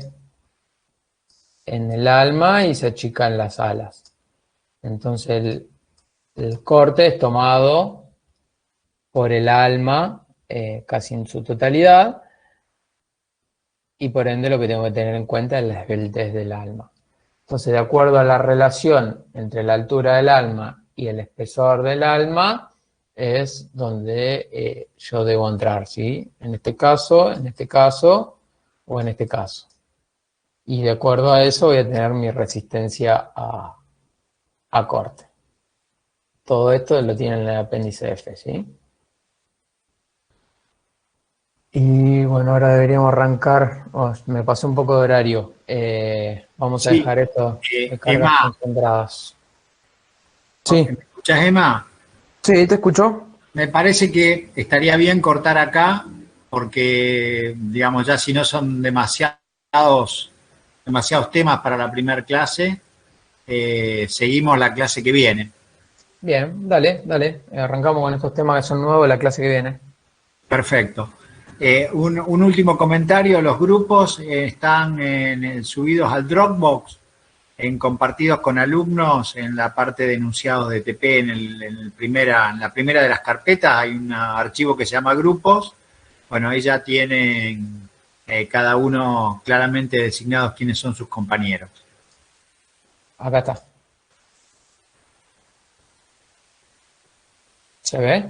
en el alma y se achica en las alas. Entonces el corte es tomado por el alma casi en su totalidad y por ende lo que tengo que tener en cuenta es la esbeltez del alma. Entonces, de acuerdo a la relación entre la altura del alma y el espesor del alma, es donde yo debo entrar, ¿sí? En este caso o en este caso. Y de acuerdo a eso voy a tener mi resistencia a corte. Todo esto lo tienen en el apéndice F, ¿sí? Y bueno, ahora deberíamos arrancar. Me pasó un poco de horario. Vamos a dejar esto de cargas Emma. concentradas. Sí. ¿Me escuchás, Emma? Sí, te escucho. Me parece que estaría bien cortar acá porque, digamos, ya si no son demasiados temas para la primera clase, seguimos la clase que viene. Bien, dale. Arrancamos con estos temas que son nuevos la clase que viene. Perfecto. Un último comentario. Los grupos están subidos al Dropbox, compartidos con alumnos en la parte de enunciados de TP. En la primera de las carpetas hay un archivo que se llama grupos. Bueno, ahí ya tienen cada uno claramente designados quiénes son sus compañeros. Acá está. ¿Se ve?